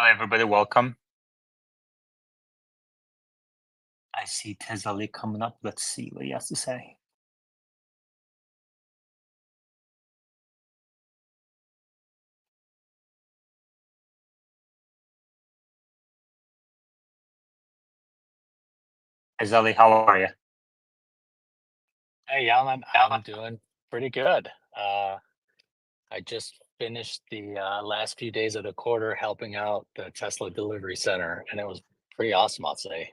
Hello, everybody. Welcome. I see TSLA coming up. Let's see what he has to say. TSLA, how are you? Hey, Alan, I'm doing pretty good. I just finished the last few days of the quarter helping out the Tesla delivery center, and it was pretty awesome, I'll say.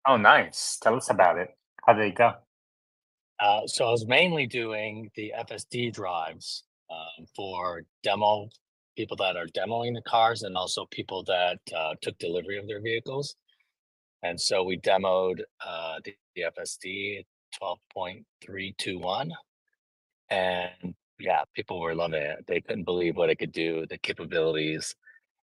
Oh, nice. Tell us about it. How did it go? So I was mainly doing the FSD drives for demo people that are demoing the cars and also people that took delivery of their vehicles. And so we demoed the FSD 12.321. And yeah, people were loving it. They couldn't believe what it could do, the capabilities.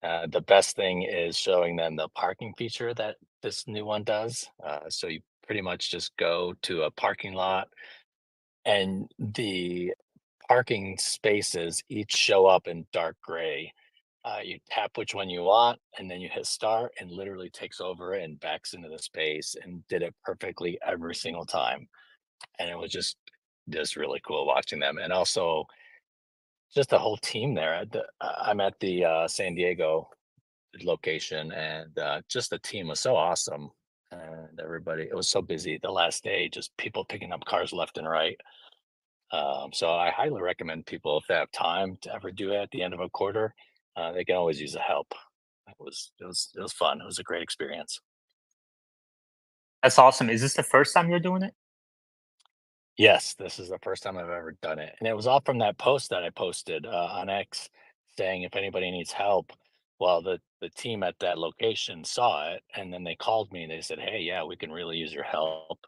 The best thing is showing them the parking feature that this new one does. So you pretty much just go to a parking lot, and the parking spaces each show up in dark gray. You tap which one you want, and then you hit start, and literally takes over and backs into the space and did it perfectly every single time. And it was just really cool watching them, and also just the whole team there. I'm at the San Diego location, and just the team was so awesome. And everybody, it was so busy the last day, just people picking up cars left and right. So I highly recommend people, if they have time to ever do it at the end of a quarter, they can always use the help. It was fun. It was a great experience. That's awesome. Is this the first time you're doing it? Yes, this is the first time I've ever done it, and it was all from that post that I posted on X, saying if anybody needs help. Well, the team at that location saw it, and then they called me and they said, "Hey, yeah, we can really use your help."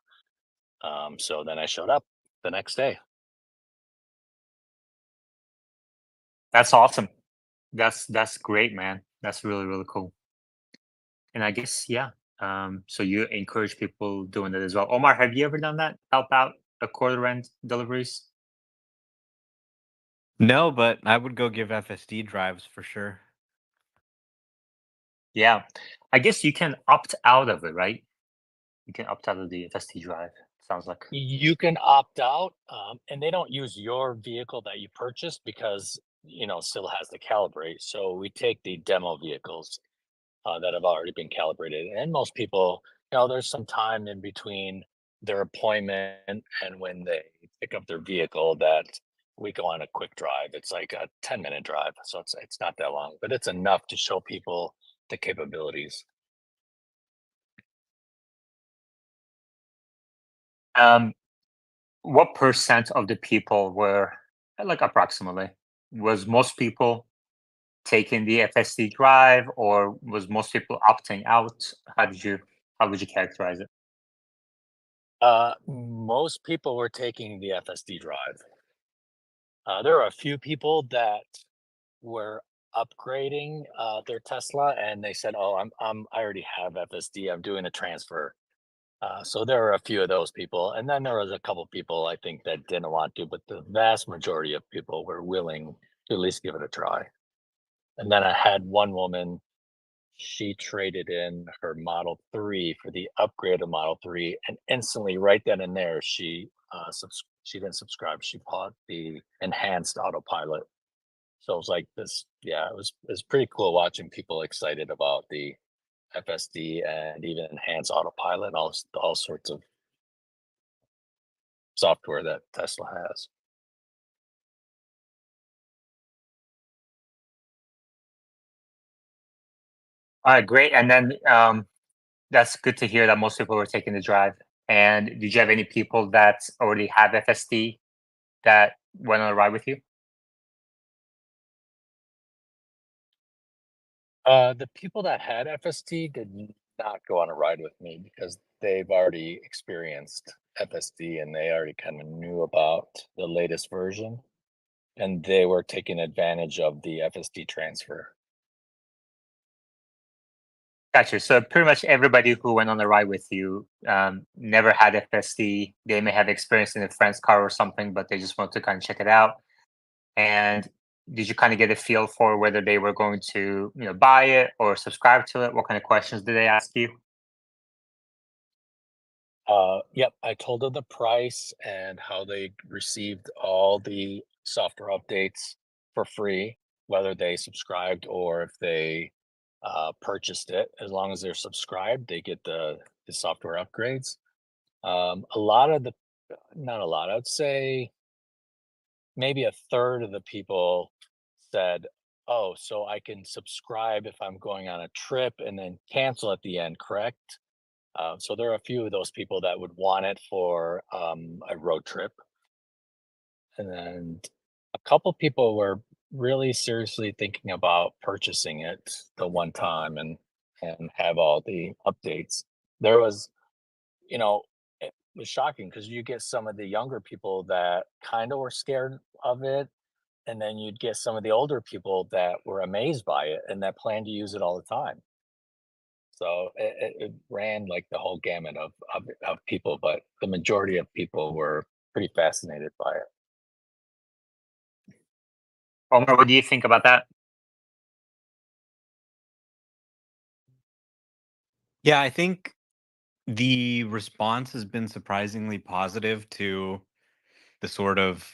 So then I showed up the next day. That's awesome. That's great, man. That's really, really cool. And I guess, yeah. So you encourage people doing that as well. Omar, have you ever done that? Help out a quarter end deliveries? No, but I would go give FSD drives for sure. Yeah. I guess you can opt out of it, right? You can opt out of the FST drive. Sounds like. You can opt out, and they don't use your vehicle that you purchased because still has to calibrate. So we take the demo vehicles that have already been calibrated. And most people, there's some time in between their appointment and when they pick up their vehicle that we go on a quick drive. It's like a 10-minute drive. So it's not that long, but it's enough to show people the capabilities. Um, what percent of the people were like approximately was most people taking the FSD drive, or was most people opting out? How would you characterize it? Most people were taking the FSD drive. There are a few people that were upgrading their Tesla, and they said, "Oh, I already have FSD. I'm doing a transfer." So there were a few of those people, and then there was a couple people I think that didn't want to, but the vast majority of people were willing to at least give it a try. And then I had one woman; she traded in her Model 3 for the upgraded Model 3, and instantly, right then and there, she didn't subscribe. She bought the enhanced autopilot. So it was like this, yeah, it was pretty cool watching people excited about the FSD and even enhanced autopilot and all sorts of software that Tesla has. All right, great. And then that's good to hear that most people were taking the drive. And did you have any people that already have FSD that went on a ride with you? The people that had FSD did not go on a ride with me because they've already experienced FSD and they already kind of knew about the latest version and they were taking advantage of the FSD transfer. Gotcha. So pretty much everybody who went on the ride with you never had FSD. They may have experienced in a friend's car or something, but they just want to kind of check it out. And did you kind of get a feel for whether they were going to, buy it or subscribe to it? What kind of questions did they ask you? Yep, I told them the price and how they received all the software updates for free, whether they subscribed or if they purchased it. As long as they're subscribed, they get the software upgrades. A lot of the, not a lot, I would say maybe a third of the people said, "Oh, so I can subscribe if I'm going on a trip and then cancel at the end, correct?" So there are a few of those people that would want it for a road trip, and then a couple people were really seriously thinking about purchasing it the one time and have all the updates. There was, it was shocking because you get some of the younger people that kind of were scared of it, and then you'd get some of the older people that were amazed by it and that plan to use it all the time. So it ran like the whole gamut of people, but the majority of people were pretty fascinated by it. Omar, what do you think about that? Yeah, I think the response has been surprisingly positive to the sort of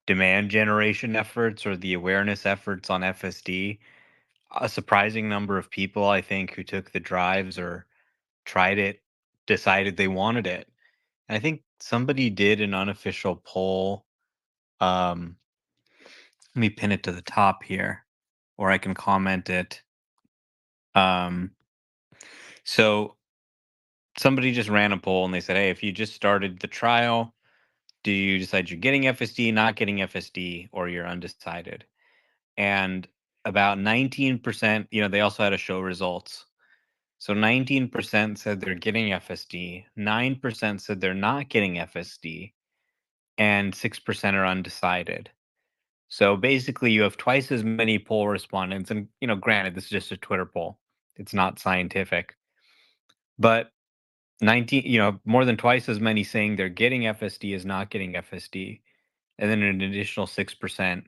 demand generation efforts or the awareness efforts on FSD. A surprising number of people, I think, who took the drives or tried it decided they wanted it. And I think somebody did an unofficial poll. Um, Let me pin it to the top here, or I can comment it. Um, so somebody just ran a poll and they said, "Hey, if you just started the trial, do you decide you're getting FSD, not getting FSD, or you're undecided?" And about 19%, they also had to show results. So 19% said they're getting FSD, 9% said they're not getting FSD, and 6% are undecided. So basically, you have twice as many poll respondents. And, granted, this is just a Twitter poll, it's not scientific, but 19, more than twice as many saying they're getting FSD as not getting FSD. And then an additional 6%.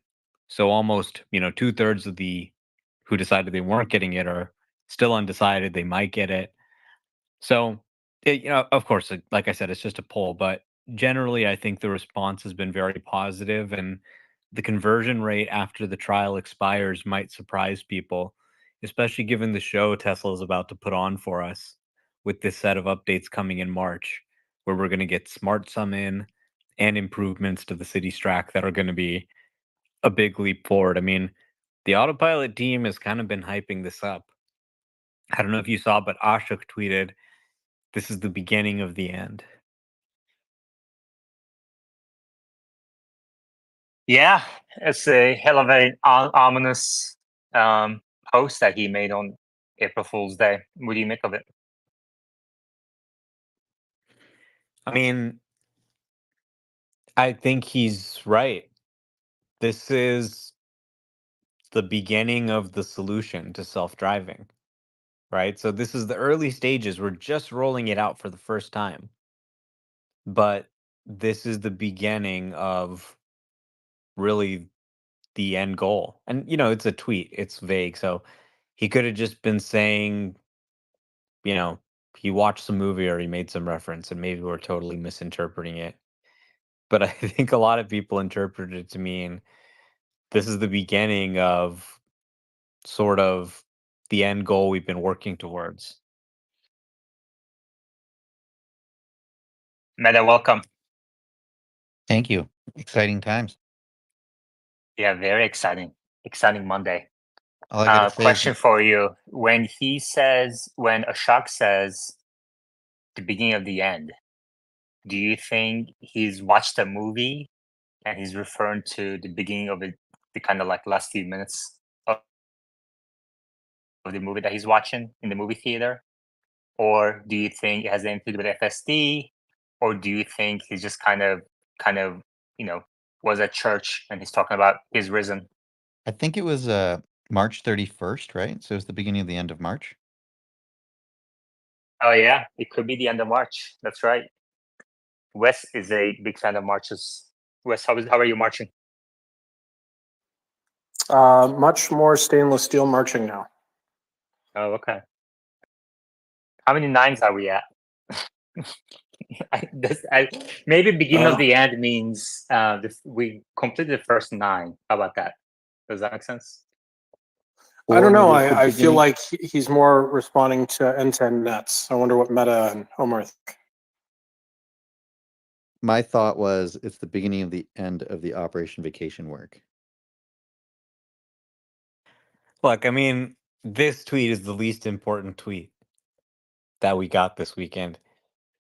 So almost, two-thirds of the who decided they weren't getting it are still undecided. They might get it. So, of course, like I said, it's just a poll, but generally, I think the response has been very positive, and the conversion rate after the trial expires might surprise people, especially given the show Tesla is about to put on for us with this set of updates coming in March, where we're going to get smart sum in and improvements to the city stack that are going to be a big leap forward. I mean, the autopilot team has kind of been hyping this up. I don't know if you saw, but Ashok tweeted, "This is the beginning of the end." Yeah, it's a hell of a ominous um, post that he made on April Fool's Day. What do you make of it? I mean, I think he's right. This is the beginning of the solution to self-driving, right? So this is the early stages. We're just rolling it out for the first time. But this is the beginning of really the end goal. And it's a tweet. It's vague. So he could have just been saying, you know, he watched some movie or he made some reference and maybe we're totally misinterpreting it. But I think a lot of people interpreted it to mean this is the beginning of sort of the end goal we've been working towards. Meta, welcome. Thank you. Exciting times. Yeah, very exciting. Exciting Monday. All I gotta say Question is for you. When Ashok says the beginning of the end, do you think he's watched a movie and he's referring to the beginning of it, the kind of like last few minutes of the movie that he's watching in the movie theater? Or do you think it has anything to do with FSD? Or do you think he's just kind of, you know, was at church and he's talking about his risen? I think it was March 31st, right? So it's the beginning of the end of March. Oh yeah, it could be the end of March. That's right. Wes is a big fan of marches. Wes, how are you marching? Much more stainless steel marching now. Oh, okay. How many nines are we at? Maybe beginning of the end means we completed the first 9. How about that? Does that make sense? I don't know. maybe it's the I feel beginning- like he's more responding to end-to-end nets. I wonder what Meta and Omar think. My thought was it's the beginning of the end of the Operation Vacation work. Look, I mean, this tweet is the least important tweet that we got this weekend.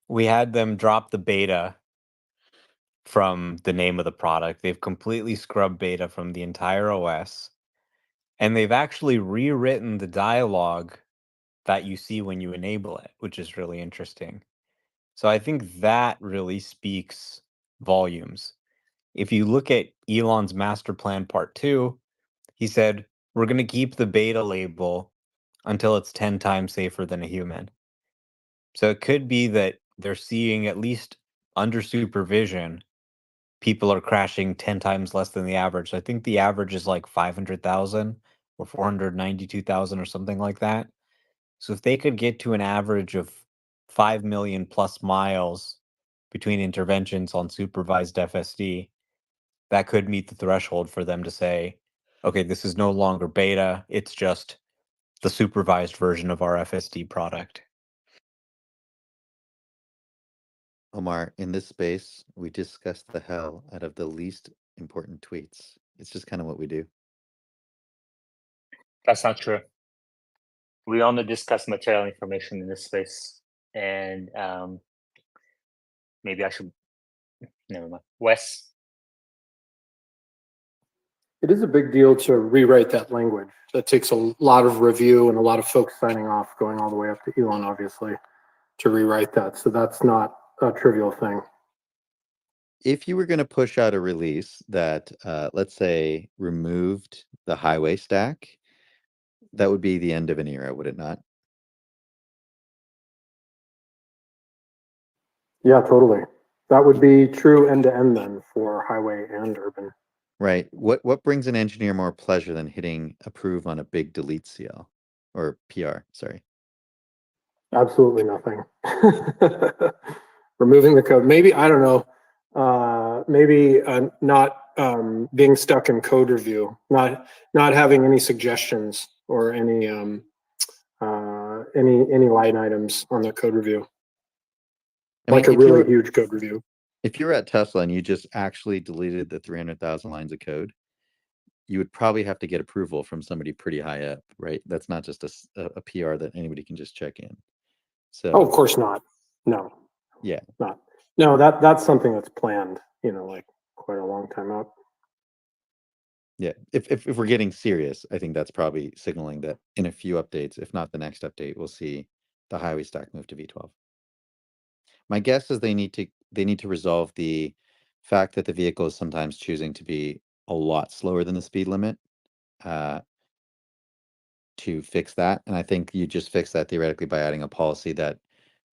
We had them drop the beta from the name of the product. They've completely scrubbed beta from the entire OS. And they've actually rewritten the dialogue that you see when you enable it, which is really interesting. So I think that really speaks volumes. If you look at Elon's master plan part 2, he said, we're going to keep the beta label until it's 10 times safer than a human. So it could be that they're seeing, at least under supervision, people are crashing 10 times less than the average. So I think the average is like 500,000 or 492,000 or something like that. So if they could get to an average of 5 million plus miles between interventions on supervised FSD, that could meet the threshold for them to say, okay, this is no longer beta, it's just the supervised version of our FSD product. Omar, in this space, we discuss the hell out of the least important tweets. It's just kind of what we do. That's not true. We only discuss material information in this space, and maybe I should. Never mind. Wes. It is a big deal to rewrite that language. That takes a lot of review and a lot of folks signing off, going all the way up to Elon, obviously, to rewrite that. So that's not a trivial thing. If you were going to push out a release that, let's say, removed the highway stack, that would be the end of an era, would it not? Yeah, totally. That would be true end-to-end then for highway and urban. Right. What brings an engineer more pleasure than hitting approve on a big delete CL or PR? Sorry. Absolutely nothing. Removing the code. Maybe, I don't know, maybe not being stuck in code review, not having any suggestions or any line items on the code review. Like a really huge code review. If you were at Tesla and you just actually deleted the 300,000 lines of code, you would probably have to get approval from somebody pretty high up, right? That's not just a PR that anybody can just check in. So, oh, of course not. No. Yeah. Not. No, that's something that's planned, like quite a long time out. Yeah. If we're getting serious, I think that's probably signaling that in a few updates, if not the next update, we'll see the highway stack move to V12. My guess is they need to resolve the fact that the vehicle is sometimes choosing to be a lot slower than the speed limit to fix that. And I think you just fix that theoretically by adding a policy that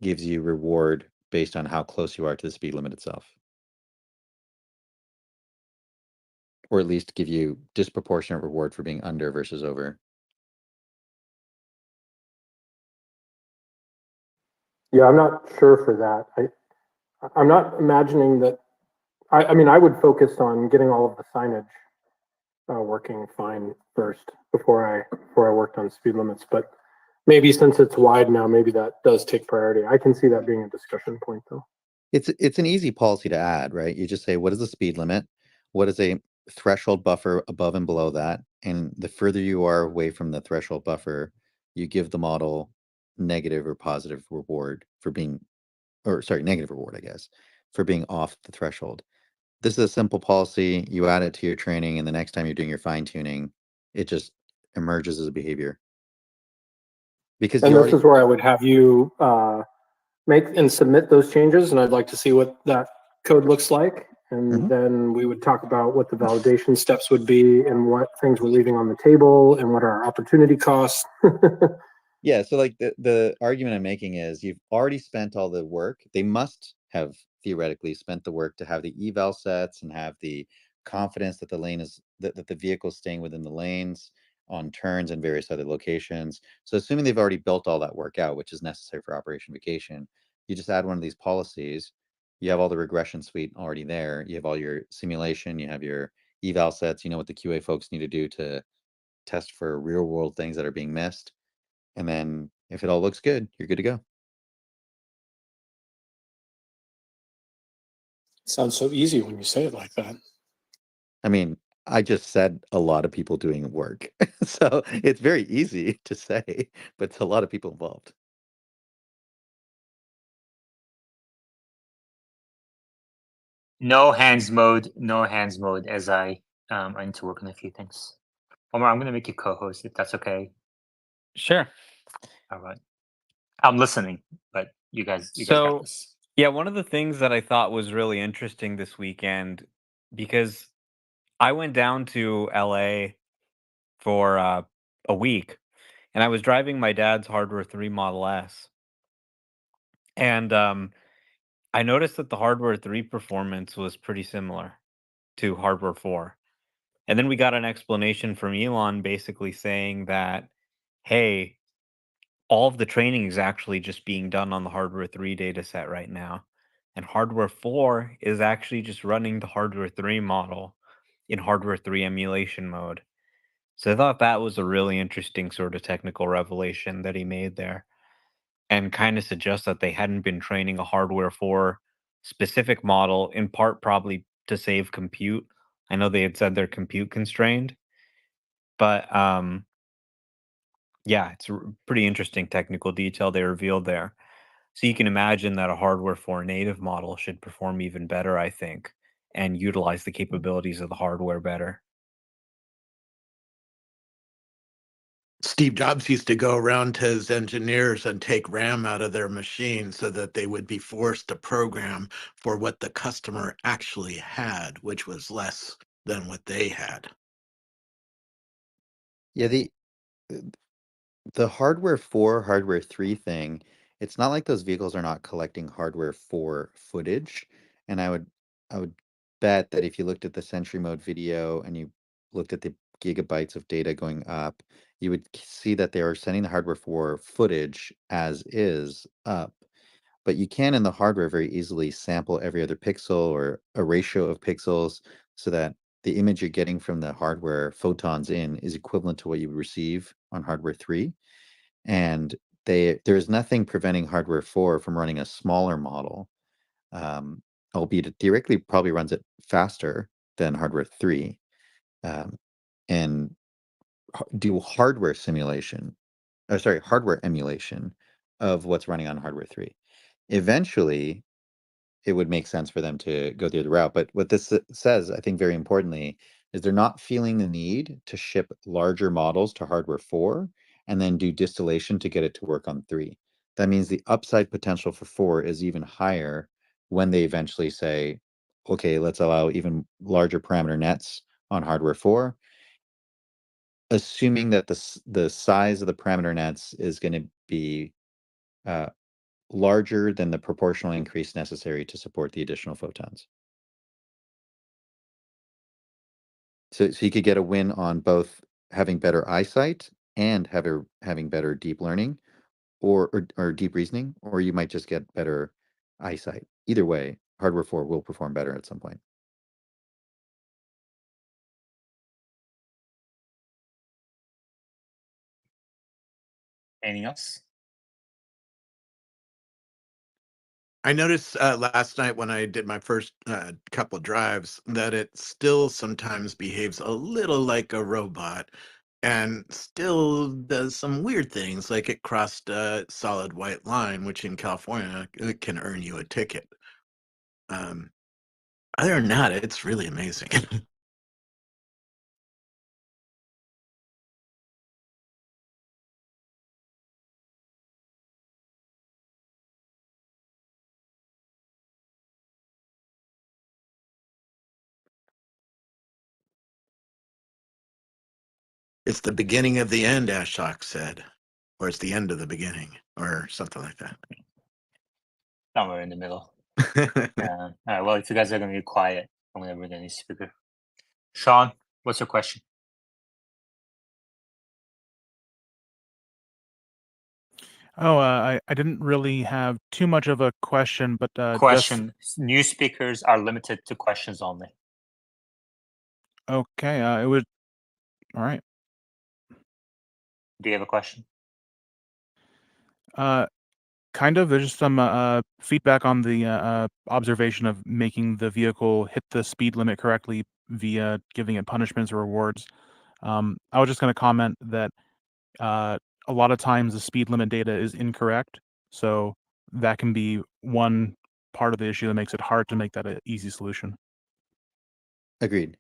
gives you reward based on how close you are to the speed limit itself. Or at least give you disproportionate reward for being under versus over. Yeah, I'm not sure for that. I'm not imagining that. I mean, I would focus on getting all of the signage working fine first before I worked on speed limits. But maybe since it's wide now, maybe that does take priority. I can see that being a discussion point, though. It's an easy policy to add, right? You just say, what is the speed limit? What is a threshold buffer above and below that? And the further you are away from the threshold buffer, you give the model negative or positive reward for being, or sorry, negative reward, I guess, for being off the threshold. This is a simple policy. You add it to your training, and the next time you're doing your fine tuning, it just emerges as a behavior. Because and this is where I would have you make and submit those changes, and I'd like to see what that code looks like. And then we would talk about what the validation steps would be and what things we're leaving on the table and what are our opportunity costs. Yeah, so like the argument I'm making is you've already spent all the work. They must have theoretically spent the work to have the eval sets and have the confidence that the lane is that the vehicle is staying within the lanes on turns and various other locations. So assuming they've already built all that work out, which is necessary for operation vacation, you just add one of these policies. You have all the regression suite already there. You have all your simulation. You have your eval sets. You know what the QA folks need to do to test for real world things that are being missed. And then if it all looks good, you're good to go. Sounds so easy when you say it like that. I mean, I just said a lot of people doing work. So it's very easy to say, but it's a lot of people involved. No hands mode as I need to work on a few things. Omar, I'm gonna make you co-host if that's okay. Sure. All right. I'm listening, but you guys got So, this. yeah, one of the things that I thought was really interesting this weekend, because I went down to LA for a week, and I was driving my dad's Hardware 3 Model S. And I noticed that the Hardware 3 performance was pretty similar to Hardware 4. And then we got an explanation from Elon basically saying that, hey, all of the training is actually just being done on the Hardware 3 data set right now. And Hardware 4 is actually just running the Hardware 3 model in Hardware 3 emulation mode. So I thought that was a really interesting sort of technical revelation that he made there, and kind of suggests that they hadn't been training a Hardware 4 specific model, in part probably to save compute. I know they had said they're compute constrained, but yeah, it's a pretty interesting technical detail they revealed there. So you can imagine that a Hardware 4 native model should perform even better, I think, and utilize the capabilities of the hardware better. Steve Jobs used to go around to his engineers and take RAM out of their machine so that they would be forced to program for what the customer actually had, which was less than what they had. Yeah, the Hardware 4, Hardware 3 thing, it's not like those vehicles are not collecting Hardware 4 footage. And I would bet that if you looked at the Sentry Mode video and you looked at the gigabytes of data going up, you would see that they are sending the Hardware 4 footage as is up. But you can in the hardware very easily sample every other pixel or a ratio of pixels so that the image you're getting from the hardware photons in is equivalent to what you would receive on hardware 3. And there's nothing preventing hardware 4 from running a smaller model, albeit it theoretically probably runs it faster than hardware 3, and do hardware simulation, hardware emulation of what's running on hardware 3. Eventually, it would make sense for them to go the other route. But what this says, I think very importantly, is they're not feeling the need to ship larger models to hardware 4 and then do distillation to get it to work on 3. That means the upside potential for 4 is even higher when they eventually say, okay, let's allow even larger parameter nets on hardware 4, assuming that the size of the parameter nets is going to be larger than the proportional increase necessary to support the additional photons. So you could get a win on both having better eyesight and having better deep learning or deep reasoning, or you might just get better eyesight. Either way, hardware 4 will perform better at some point. Anything else? I noticed last night when I did my first couple of drives that it still sometimes behaves a little like a robot and still does some weird things, like it crossed a solid white line, which in California it can earn you a ticket. Other than that, it's really amazing. It's the beginning of the end, Ashok said, or it's the end of the beginning, or something like that. Somewhere in the middle. All right. Well, if you guys are going to be quiet, I'm going to bring in a speaker. Sean, what's your question? Oh, I didn't really have too much of a question, but just Question. New speakers are limited to questions only. okay. It was all right. Do you have a question? Kind of. There's just some feedback on the observation of making the vehicle hit the speed limit correctly via giving it punishments or rewards. I was just going to comment that a lot of times the speed limit data is incorrect, so that can be one part of the issue that makes it hard to make that an easy solution. Agreed.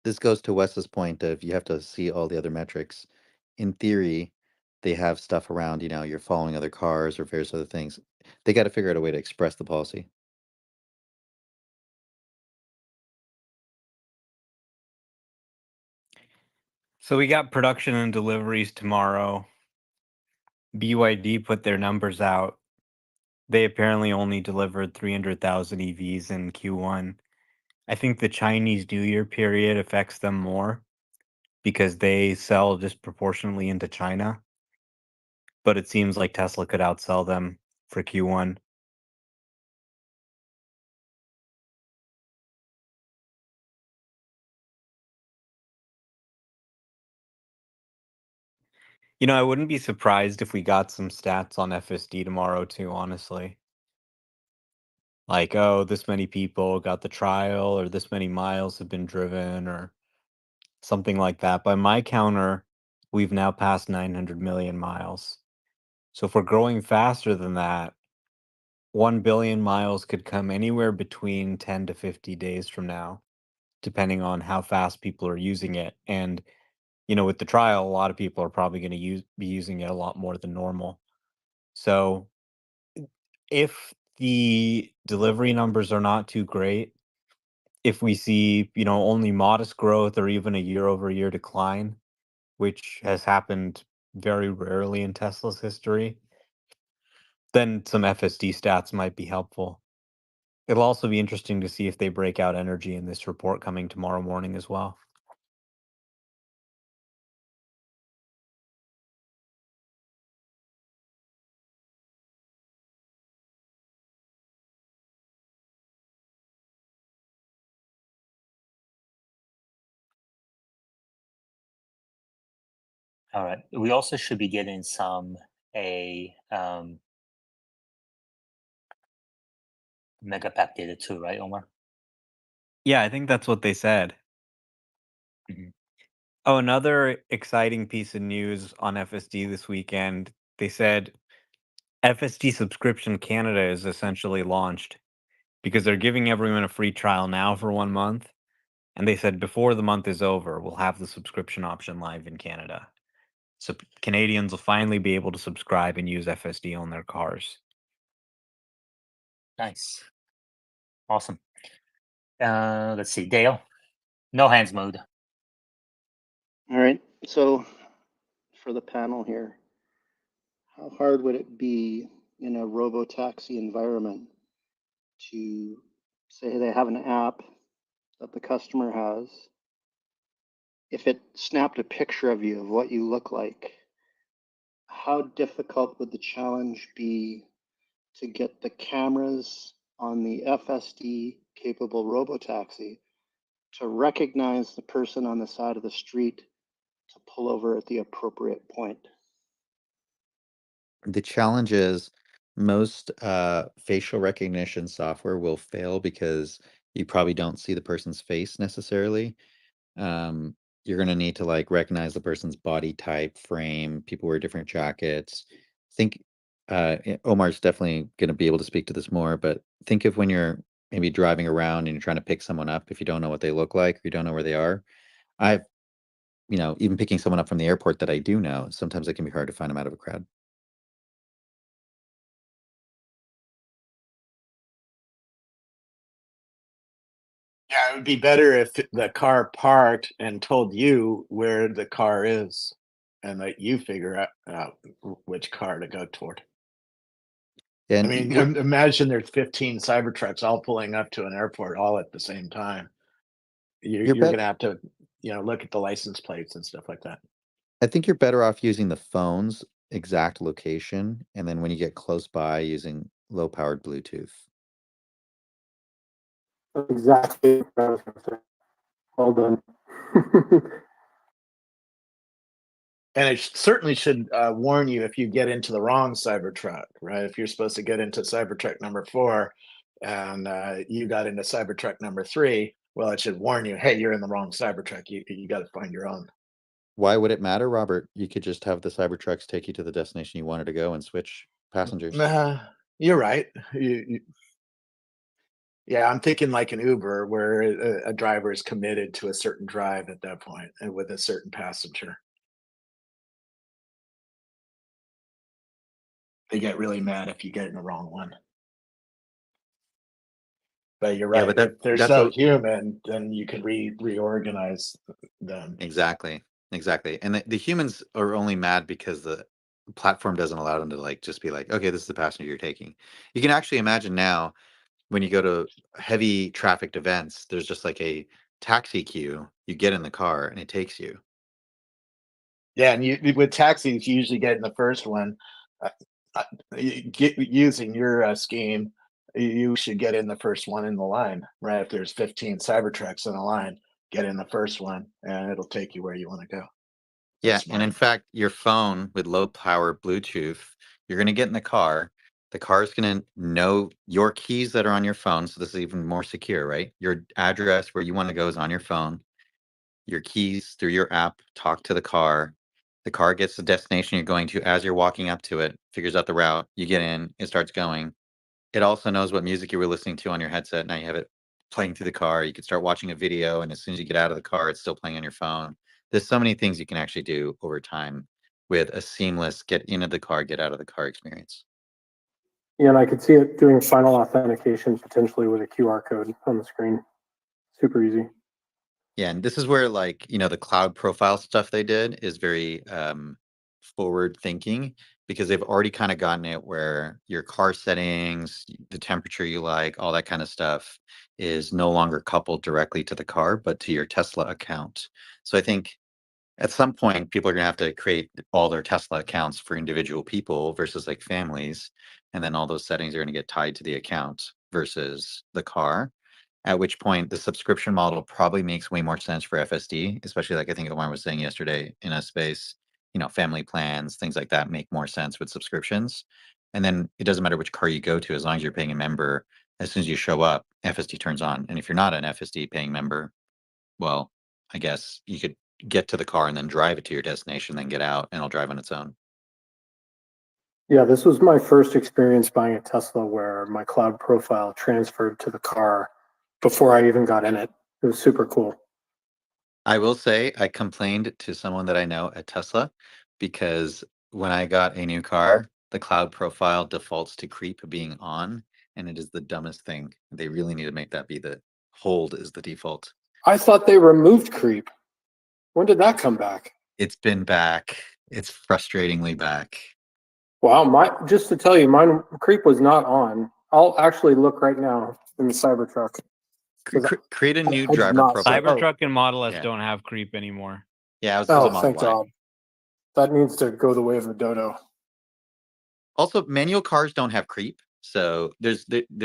This goes to Wes's point of you have to see all the other metrics. In theory, they have stuff around, you're following other cars or various other things. They got to figure out a way to express the policy. So we got production and deliveries tomorrow. BYD put their numbers out. They apparently only delivered 300,000 EVs in Q1. I think the Chinese New Year period affects them more because they sell disproportionately into China. But it seems like Tesla could outsell them for Q1. I wouldn't be surprised if we got some stats on FSD tomorrow too, honestly. Like, oh, this many people got the trial, or this many miles have been driven, or something like that. By my counter, we've now passed 900 million miles. So if we're growing faster than that, 1 billion miles could come anywhere between 10 to 50 days from now, depending on how fast people are using it. And, with the trial, a lot of people are probably going to be using it a lot more than normal. So if the delivery numbers are not too great, if we see, only modest growth or even a year-over-year decline, which has happened very rarely in Tesla's history, then some FSD stats might be helpful. It'll also be interesting to see if they break out energy in this report coming tomorrow morning as well. All right. We also should be getting some megapack data too, right, Omar? Yeah, I think that's what they said. Mhm. Oh, another exciting piece of news on FSD this weekend. They said FSD Subscription Canada is essentially launched because they're giving everyone a free trial now for 1 month. And they said before the month is over, we'll have the subscription option live in Canada. So Canadians will finally be able to subscribe and use FSD on their cars. Nice. Awesome. Let's see. Dale, no hands mode. All right. So for the panel here, how hard would it be in a robo-taxi environment to say they have an app that the customer has? If it snapped a picture of you of what you look like, how difficult would the challenge be to get the cameras on the FSD capable robotaxi to recognize the person on the side of the street to pull over at the appropriate point? The challenge is most facial recognition software will fail because you probably don't see the person's face necessarily. You're going to need to recognize the person's body type, frame. People wear different jackets. Think Omar's definitely going to be able to speak to this more, but think of when you're maybe driving around and you're trying to pick someone up if you don't know what they look like or you don't know where they are. I've, even picking someone up from the airport that I do know, sometimes it can be hard to find them out of a crowd. Yeah, it would be better if the car parked and told you where the car is and let you figure out which car to go toward. Yeah, I and mean, imagine there's 15 Cybertrucks all pulling up to an airport all at the same time. You're bet- going to have to, look at the license plates and stuff like that. I think you're better off using the phone's exact location, and then when you get close by, using low-powered Bluetooth. That's exactly what I was going to say. Well done. And it certainly should warn you if you get into the wrong Cybertruck, right? If you're supposed to get into Cybertruck number 4 and you got into Cybertruck number 3, well, it should warn you, hey, you're in the wrong Cybertruck. You got to find your own. Why would it matter, Robert? You could just have the Cybertrucks take you to the destination you wanted to go and switch passengers. You're right. Yeah, I'm thinking like an Uber where a driver is committed to a certain drive at that point and with a certain passenger. They get really mad if you get in the wrong one. But you're Yeah, right. but If they're that's so human, then you can reorganize them. Exactly. And the humans are only mad because the platform doesn't allow them to like just be like, okay, this is the passenger you're taking. You can actually imagine now when you go to heavy trafficked events, there's just like a taxi queue. You get in the car and it takes you. Yeah, and you with taxis, you usually get in the first one. Using your scheme, you should get in the first one in the line, right? If there's 15 Cybertrucks in a line, get in the first one, and it'll take you where you want to go. Yeah, That's and smart. in fact, your phone with low power Bluetooth, you're going to get in the car. The car is going to know your keys that are on your phone. So this is even more secure, right? Your address where you want to go is on your phone. Your keys through your app talk to the car. The car gets the destination you're going to as you're walking up to it, figures out the route. You get in, it starts going. It also knows what music you were listening to on your headset. Now you have it playing through the car. You could start watching a video, and as soon as you get out of the car, it's still playing on your phone. There's so many things you can actually do over time with a seamless get into the car, get out of the car experience. Yeah, and I could see it doing final authentication potentially with a QR code on the screen. Super easy. Yeah, and this is where like, the cloud profile stuff they did is very forward thinking, because they've already kind of gotten it where your car settings, the temperature you like, all that kind of stuff is no longer coupled directly to the car, but to your Tesla account. So I think at some point people are going to have to create all their Tesla accounts for individual people versus like families. And then all those settings are going to get tied to the account versus the car. At which point the subscription model probably makes way more sense for FSD, especially like I think Omar was saying yesterday in a space, family plans, things like that make more sense with subscriptions. And then it doesn't matter which car you go to, as long as you're paying a member, as soon as you show up, FSD turns on. And if you're not an FSD paying member, well, I guess you could get to the car and then drive it to your destination, then get out and it'll drive on its own. Yeah, this was my first experience buying a Tesla where my cloud profile transferred to the car before I even got in it. It was super cool. I will say I complained to someone that I know at Tesla because when I got a new car, the cloud profile defaults to creep being on, and it is the dumbest thing. They really need to make that be the hold is the default. I thought they removed creep. When did that come back? It's been back. It's frustratingly back. Wow, just to tell you, mine creep was not on. I'll actually look right now in the Cybertruck. Create a new I did driver not profile. Cybertruck and Model S Yeah. don't have creep anymore. Yeah, I was Oh, Model thank Y. God. That needs to go the way of the dodo. Also, manual cars don't have creep. So there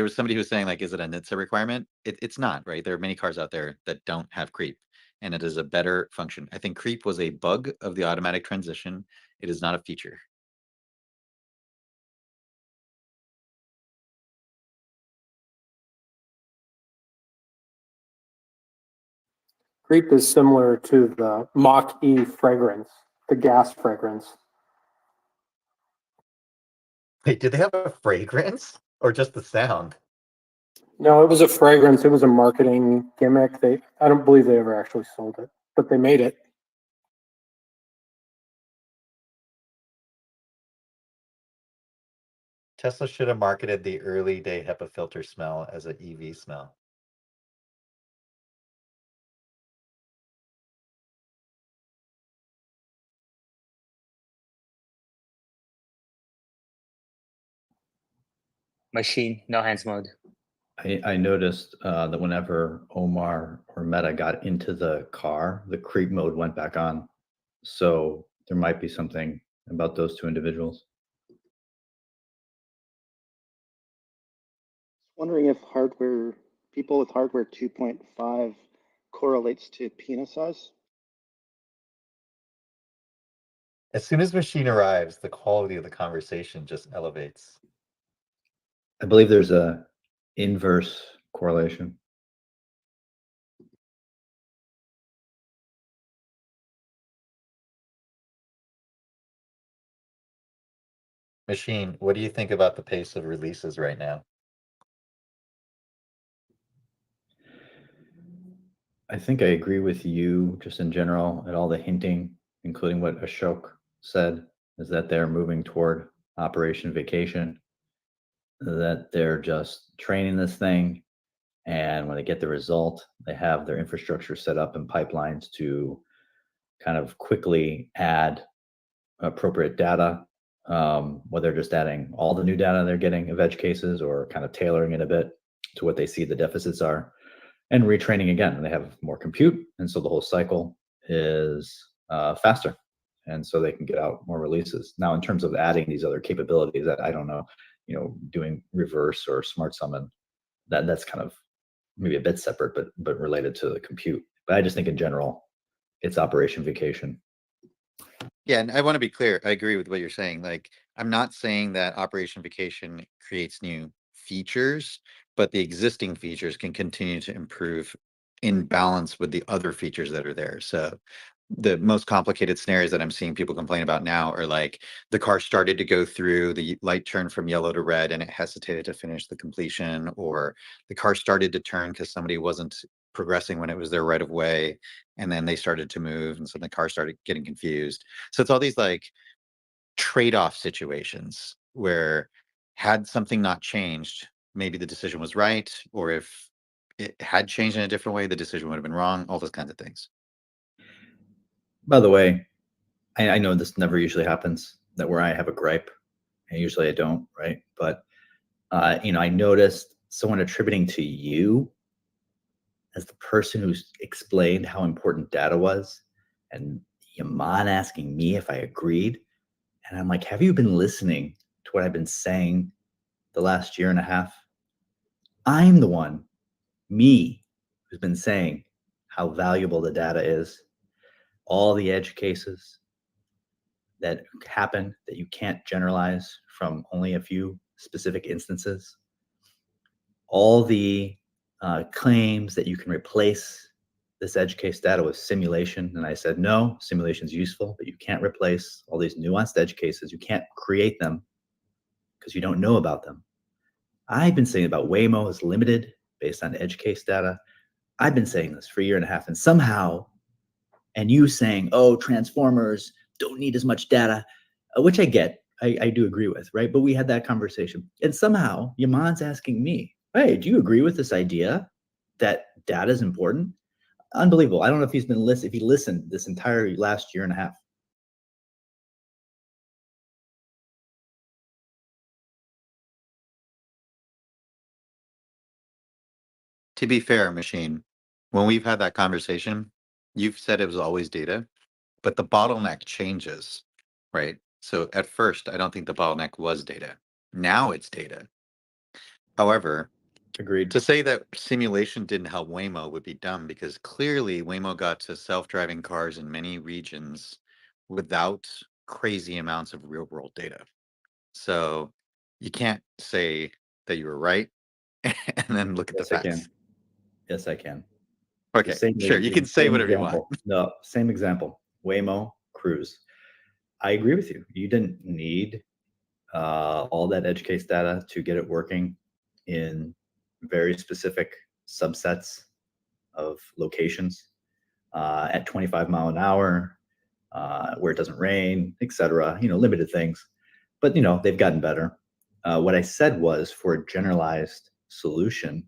was somebody who was saying like, is it a NHTSA requirement? It's not, right? There are many cars out there that don't have creep, and it is a better function. I think creep was a bug of the automatic transition. It is not a feature. Creep is similar to the Mach-E fragrance, the gas fragrance. Wait, did they have a fragrance or just the sound? No, it was a fragrance. It was a marketing gimmick. I don't believe they ever actually sold it, but they made it. Tesla should have marketed the early day HEPA filter smell as an EV smell. Machine, no hands mode. I noticed that whenever Omar or Meta got into the car, the creep mode went back on. So there might be something about those two individuals. Wondering if people with hardware 2.5 correlates to penis size. As soon as machine arrives, the quality of the conversation just elevates. I believe there's a inverse correlation. Machine, what do you think about the pace of releases right now? I think I agree with you just in general at all the hinting, including what Ashok said, is that they're moving toward Operation Vacation, that they're just training this thing. And when they get the result, they have their infrastructure set up and pipelines to kind of quickly add appropriate data, whether they're just adding all the new data they're getting of edge cases or kind of tailoring it a bit to what they see the deficits are, and retraining again. And they have more compute, and so the whole cycle is faster, and so they can get out more releases. Now, in terms of adding these other capabilities, that I don't know, doing reverse or smart summon, that's kind of maybe a bit separate, but related to the compute. But I just think in general, it's Operation Vacation. Yeah, and I want to be clear. I agree with what you're saying. Like, I'm not saying that Operation Vacation creates new features, but the existing features can continue to improve in balance with the other features that are there. So the most complicated scenarios that I'm seeing people complain about now are like the car started to go through, the light turned from yellow to red and it hesitated to finish the completion, or the car started to turn because somebody wasn't progressing when it was their right of way, and then they started to move, and so the car started getting confused. So it's all these like trade-off situations where had something not changed, maybe the decision was right, or if it had changed in a different way, the decision would have been wrong, all those kinds of things. By the way, I know this never usually happens, that where I have a gripe, and usually I don't, right? But I noticed someone attributing to you as the person who's explained how important data was, and Yaman asking me if I agreed. And I'm like, have you been listening to what I've been saying the last year and a half? I'm the one, me, who's been saying how valuable the data is. All the edge cases that happen that you can't generalize from only a few specific instances. All the claims that you can replace this edge case data with simulation. And I said, no, simulation's useful, but you can't replace all these nuanced edge cases. You can't create them because you don't know about them. I've been saying about Waymo is limited based on edge case data. I've been saying this for a year and a half, and somehow, and you saying, oh, transformers don't need as much data, which I get, I do agree with, right? But we had that conversation. And somehow Yaman's asking me, hey, do you agree with this idea that data is important? Unbelievable. I don't know if he's been listening, if he listened this entire last year and a half. To be fair, Machine, when we've had that conversation, you've said it was always data, but the bottleneck changes, right? So at first, I don't think the bottleneck was data. Now it's data. However, agreed. To say that simulation didn't help Waymo would be dumb, because clearly Waymo got to self-driving cars in many regions without crazy amounts of real-world data. So you can't say that you were right and then look at the facts. Yes, I can. Okay, sure. You can say whatever you want. No, same example. Waymo, Cruise. I agree with you. You didn't need all that edge case data to get it working in very specific subsets of locations at 25 mile an hour, where it doesn't rain, etc. Limited things. But they've gotten better. What I said was, for a generalized solution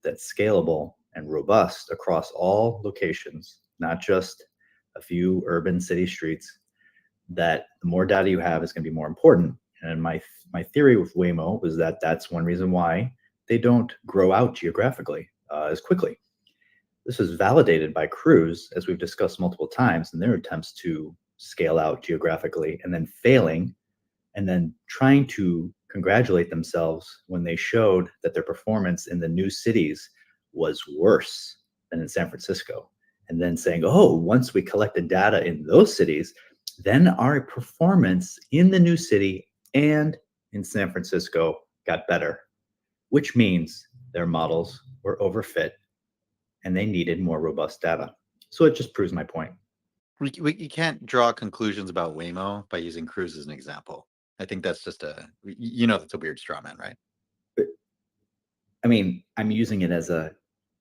that's scalable and robust across all locations, not just a few urban city streets, that the more data you have is going to be more important. And my theory with Waymo was that that's one reason why they don't grow out geographically as quickly. This is validated by Cruise, as we've discussed multiple times, in their attempts to scale out geographically and then failing, and then trying to congratulate themselves when they showed that their performance in the new cities was worse than in San Francisco. And then saying, oh, once we collected data in those cities, then our performance in the new city and in San Francisco got better, which means their models were overfit and they needed more robust data. So it just proves my point. You can't draw conclusions about Waymo by using Cruise as an example. I think that's just that's a weird straw man, right? I mean, I'm using it as a,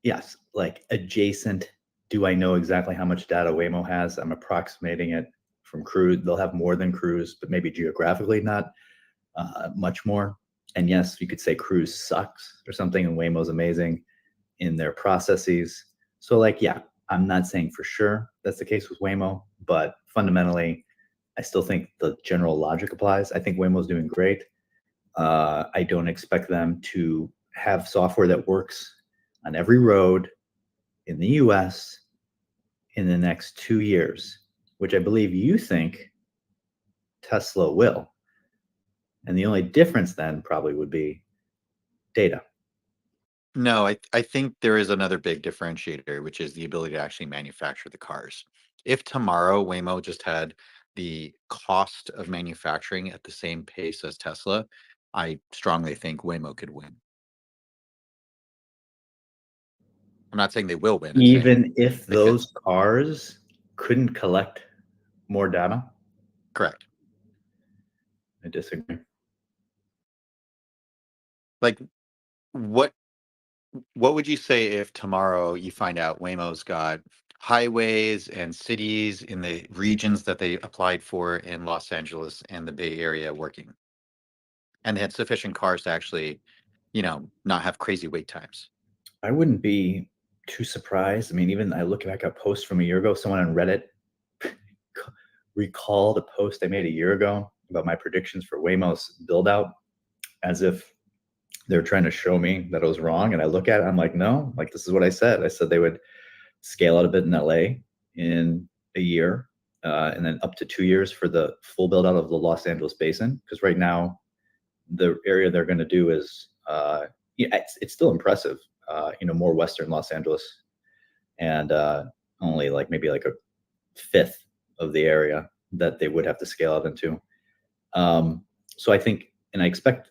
yes, like adjacent. Do I know exactly how much data Waymo has? I'm approximating it from Cruise. They'll have more than Cruise, but maybe geographically not much more. And yes, you could say Cruise sucks or something, and Waymo's amazing in their processes. So like, yeah, I'm not saying for sure that's the case with Waymo, but fundamentally, I still think the general logic applies. I think Waymo's doing great. I don't expect them to have software that works on every road in the US in the next 2 years, which I believe you think Tesla will. And the only difference then probably would be data. No, I think there is another big differentiator, which is the ability to actually manufacture the cars. If tomorrow Waymo just had the cost of manufacturing at the same pace as Tesla, I strongly think Waymo could win. I'm not saying they will win. Even if those cars couldn't collect more data? Correct. I disagree. Like, what would you say if tomorrow you find out Waymo's got highways and cities in the regions that they applied for in Los Angeles and the Bay Area working, and they had sufficient cars to actually, not have crazy wait times? I wouldn't be too surprised. I mean, even I look back at a post from a year ago, someone on Reddit recalled a post I made a year ago about my predictions for Waymo's build out, as if they're trying to show me that I was wrong. And I look at it, I'm like, no, like this is what I said. I said they would scale out a bit in LA in a year, and then up to 2 years for the full build out of the Los Angeles basin. Because right now, the area they're going to do is, it's still impressive. More Western Los Angeles, and only like maybe like a fifth of the area that they would have to scale out into. So I think, and I expect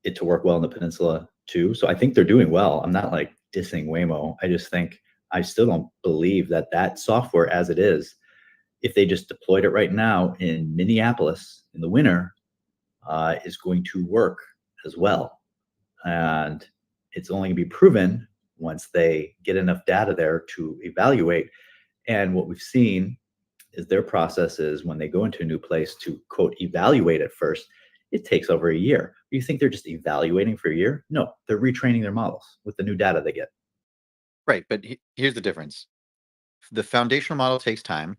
it to work well in the peninsula too. So I think they're doing well. I'm not like dissing Waymo. I just think I still don't believe that software as it is, if they just deployed it right now in Minneapolis in the winter, is going to work as well. And it's only going to be proven once they get enough data there to evaluate. And what we've seen is their process is when they go into a new place to, quote, evaluate it first, it takes over a year. You think they're just evaluating for a year? No, they're retraining their models with the new data they get. Right, but here's the difference. The foundational model takes time.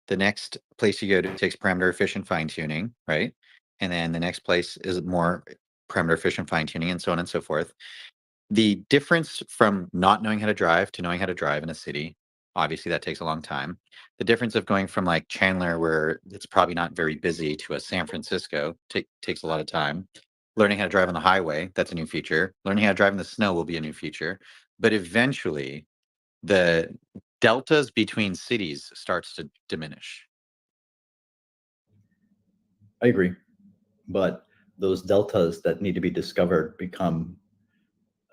The next place you go to takes parameter efficient fine-tuning, right? And then the next place is more parameter efficient fine-tuning, and so on and so forth. The difference from not knowing how to drive to knowing how to drive in a city, obviously that takes a long time. The difference of going from like Chandler, where it's probably not very busy, to a San Francisco takes a lot of time. Learning how to drive on the highway, that's a new feature. Learning how to drive in the snow will be a new feature. But eventually, the deltas between cities starts to diminish. I agree. But those deltas that need to be discovered become,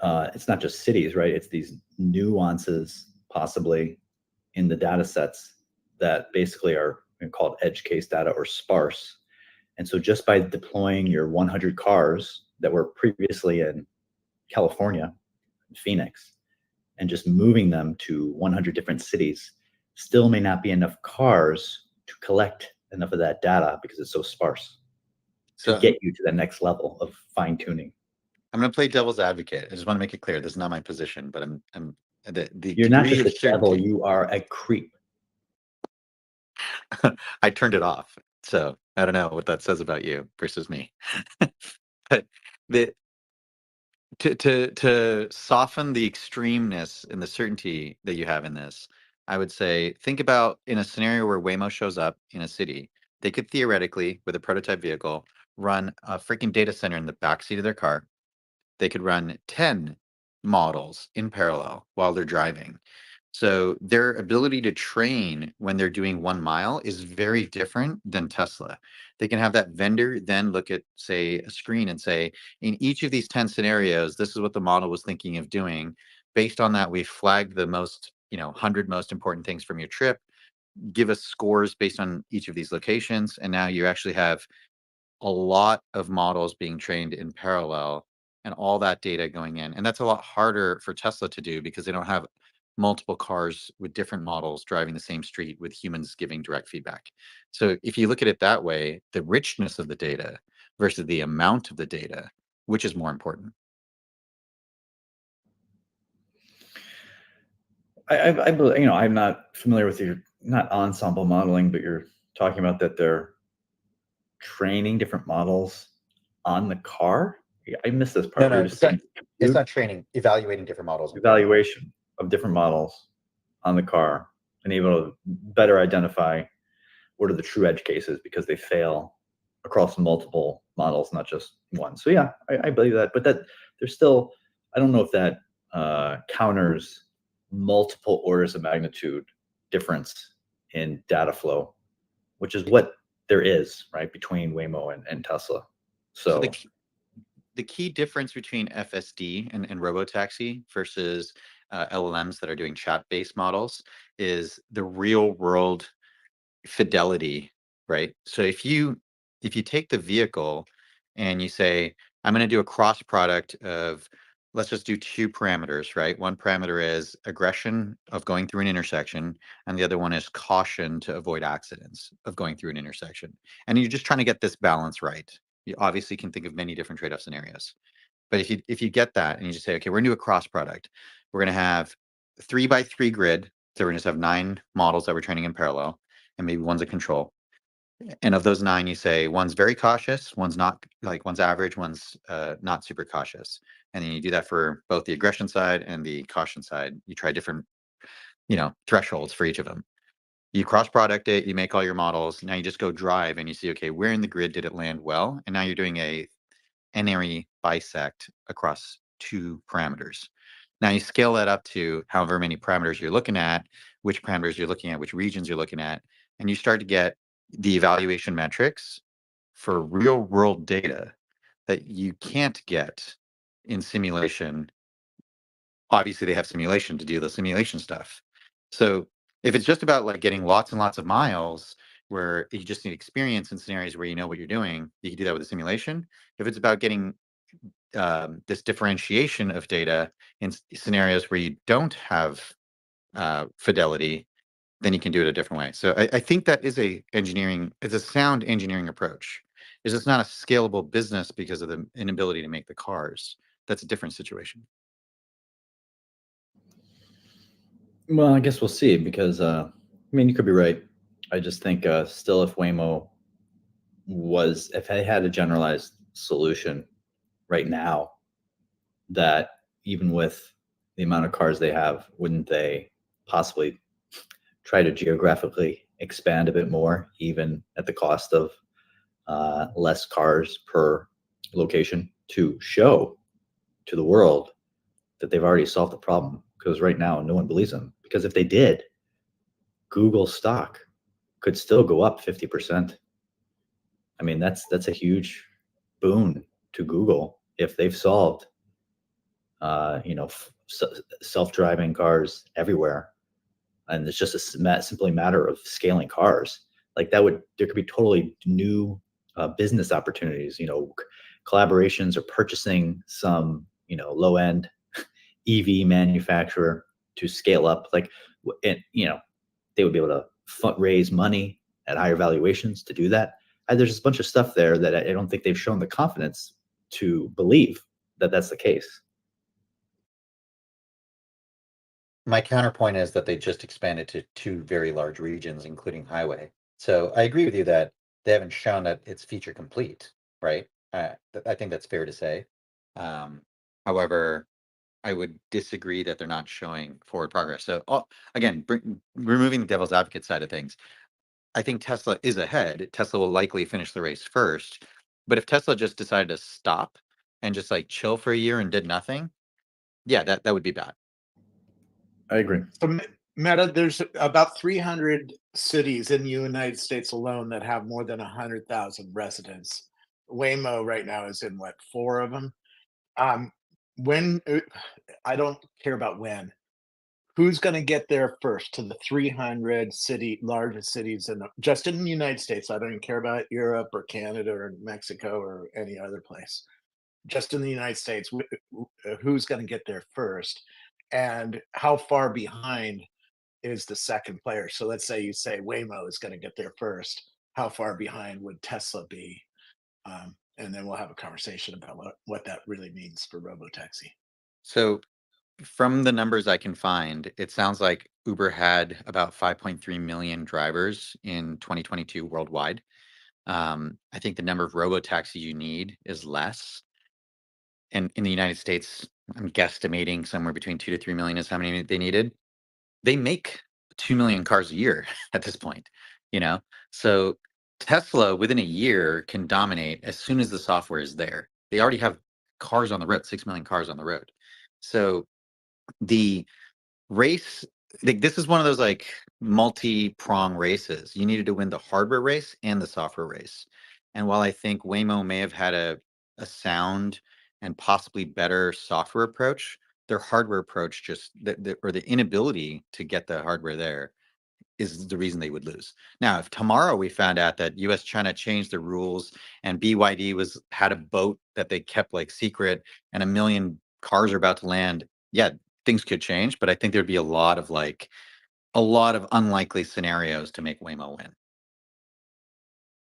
it's not just cities, right? It's these nuances possibly in the data sets that basically are called edge case data or sparse. And so just by deploying your 100 cars that were previously in California, Phoenix, and just moving them to 100 different cities still may not be enough cars to collect enough of that data because it's so sparse to get you to the next level of fine tuning. I'm going to play devil's advocate. I just want to make it clear. This is not my position, but You're not just a devil, you are a creep. I turned it off. So I don't know what that says about you versus me. But the to soften the extremeness and the certainty that you have in this, I would say think about in a scenario where Waymo shows up in a city, they could theoretically, with a prototype vehicle, run a freaking data center in the backseat of their car. They could run 10 models in parallel while they're driving. So their ability to train when they're doing 1 mile is very different than Tesla. They can have that vendor then look at, say, a screen and say, in each of these 10 scenarios, this is what the model was thinking of doing. Based on that, we flagged the most, 100 most important things from your trip. Give us scores based on each of these locations. And now you actually have a lot of models being trained in parallel and all that data going in. And that's a lot harder for Tesla to do because they don't have multiple cars with different models driving the same street with humans giving direct feedback. So if you look at it that way, the richness of the data versus the amount of the data, which is more important? I believe, I'm not familiar with your, not ensemble modeling, but you're talking about that they're training different models on the car. I missed this part. You're just saying it's not training, evaluating different models. evaluation of different models on the car and able to better identify what are the true edge cases because they fail across multiple models, not just one. So yeah, I believe that, but that there's still, I don't know if that counters multiple orders of magnitude difference in data flow, which is what there is, right, between Waymo and Tesla. So the key difference between FSD and Robotaxi versus LLMs that are doing chat-based models is the real world fidelity, right? So if you take the vehicle and you say, I'm going to do a cross product of, let's just do 2 parameters, right? One parameter is aggression of going through an intersection, and the other one is caution to avoid accidents of going through an intersection. And you're just trying to get this balance right. You obviously can think of many different trade-off scenarios. But if you get that and you just say, okay, we're going to do a cross product, we're going to have 3x3 grid. So we're going to just have 9 models that we're training in parallel, and maybe one's a control. And of those 9, you say one's very cautious, one's not, like one's average, one's not super cautious. And then you do that for both the aggression side and the caution side. You try different, thresholds for each of them. You cross product it, you make all your models. Now you just go drive and you see, okay, where in the grid did it land well? And now you're doing a n-ary bisect across 2 parameters. Now you scale that up to however many parameters you're looking at, which parameters you're looking at, which regions you're looking at, and you start to get the evaluation metrics for real world data that you can't get in simulation. Obviously, they have simulation to do the simulation stuff. So if it's just about like getting lots and lots of miles where you just need experience in scenarios where you know what you're doing, you can do that with a simulation. If it's about getting this differentiation of data in scenarios where you don't have fidelity, then you can do it a different way. So I think that is it's a sound engineering approach. Is it's not a scalable business because of the inability to make the cars. That's a different situation. well, I guess we'll see because you could be right. I just think still if Waymo if they had a generalized solution right now, that even with the amount of cars they have, wouldn't they possibly try to geographically expand a bit more, even at the cost of less cars per location, to show to the world that they've already solved the problem? Because right now, no one believes them. Because if they did, Google stock could still go up 50%. I mean, that's a huge boon to Google if they've solved, self-driving cars everywhere, and it's just simply a matter of scaling cars. Like there could be totally new business opportunities. Collaborations or purchasing some low-end EV manufacturer to scale up. And they would be able to raise money at higher valuations to do that. And there's just a bunch of stuff there that I don't think they've shown the confidence to believe that that's the case. My counterpoint is that they just expanded to 2 very large regions, including highway. So I agree with you that they haven't shown that it's feature complete, right? I think that's fair to say. However, I would disagree that they're not showing forward progress. So again, removing the devil's advocate side of things, I think Tesla is ahead. Tesla will likely finish the race first. But if Tesla just decided to stop and just like chill for a year and did nothing, yeah, that would be bad. I agree. So Meta, there's about 300 cities in the United States alone that have more than 100,000 residents. Waymo right now is in what, 4 of them? When I don't care about when. Who's going to get there first to the 300 largest cities just in the United States? I don't even care about Europe or Canada or Mexico or any other place. Just in the United States, who's going to get there first? And how far behind is the second player? So let's say you say Waymo is going to get there first. How far behind would Tesla be? And then we'll have a conversation about what that really means for Robotaxi. So from the numbers I can find, it sounds like Uber had about 5.3 million drivers in 2022 worldwide. I think the number of robotaxis you need is less. And in the United States, I'm guesstimating somewhere between 2 to 3 million is how many they needed. They make 2 million cars a year at this point, you know? So Tesla within a year can dominate as soon as the software is there. They already have cars on the road, 6 million cars on the road. So the race, like, this is one of those like multi-prong races. You needed to win the hardware race and the software race. And while I think Waymo may have had a sound and possibly better software approach, their hardware approach just or the inability to get the hardware there is the reason they would lose. Now, if tomorrow we found out that US China changed the rules and BYD had a boat that they kept like secret and 1 million cars are about to land, yeah, things could change, but I think there'd be a lot of unlikely scenarios to make Waymo win.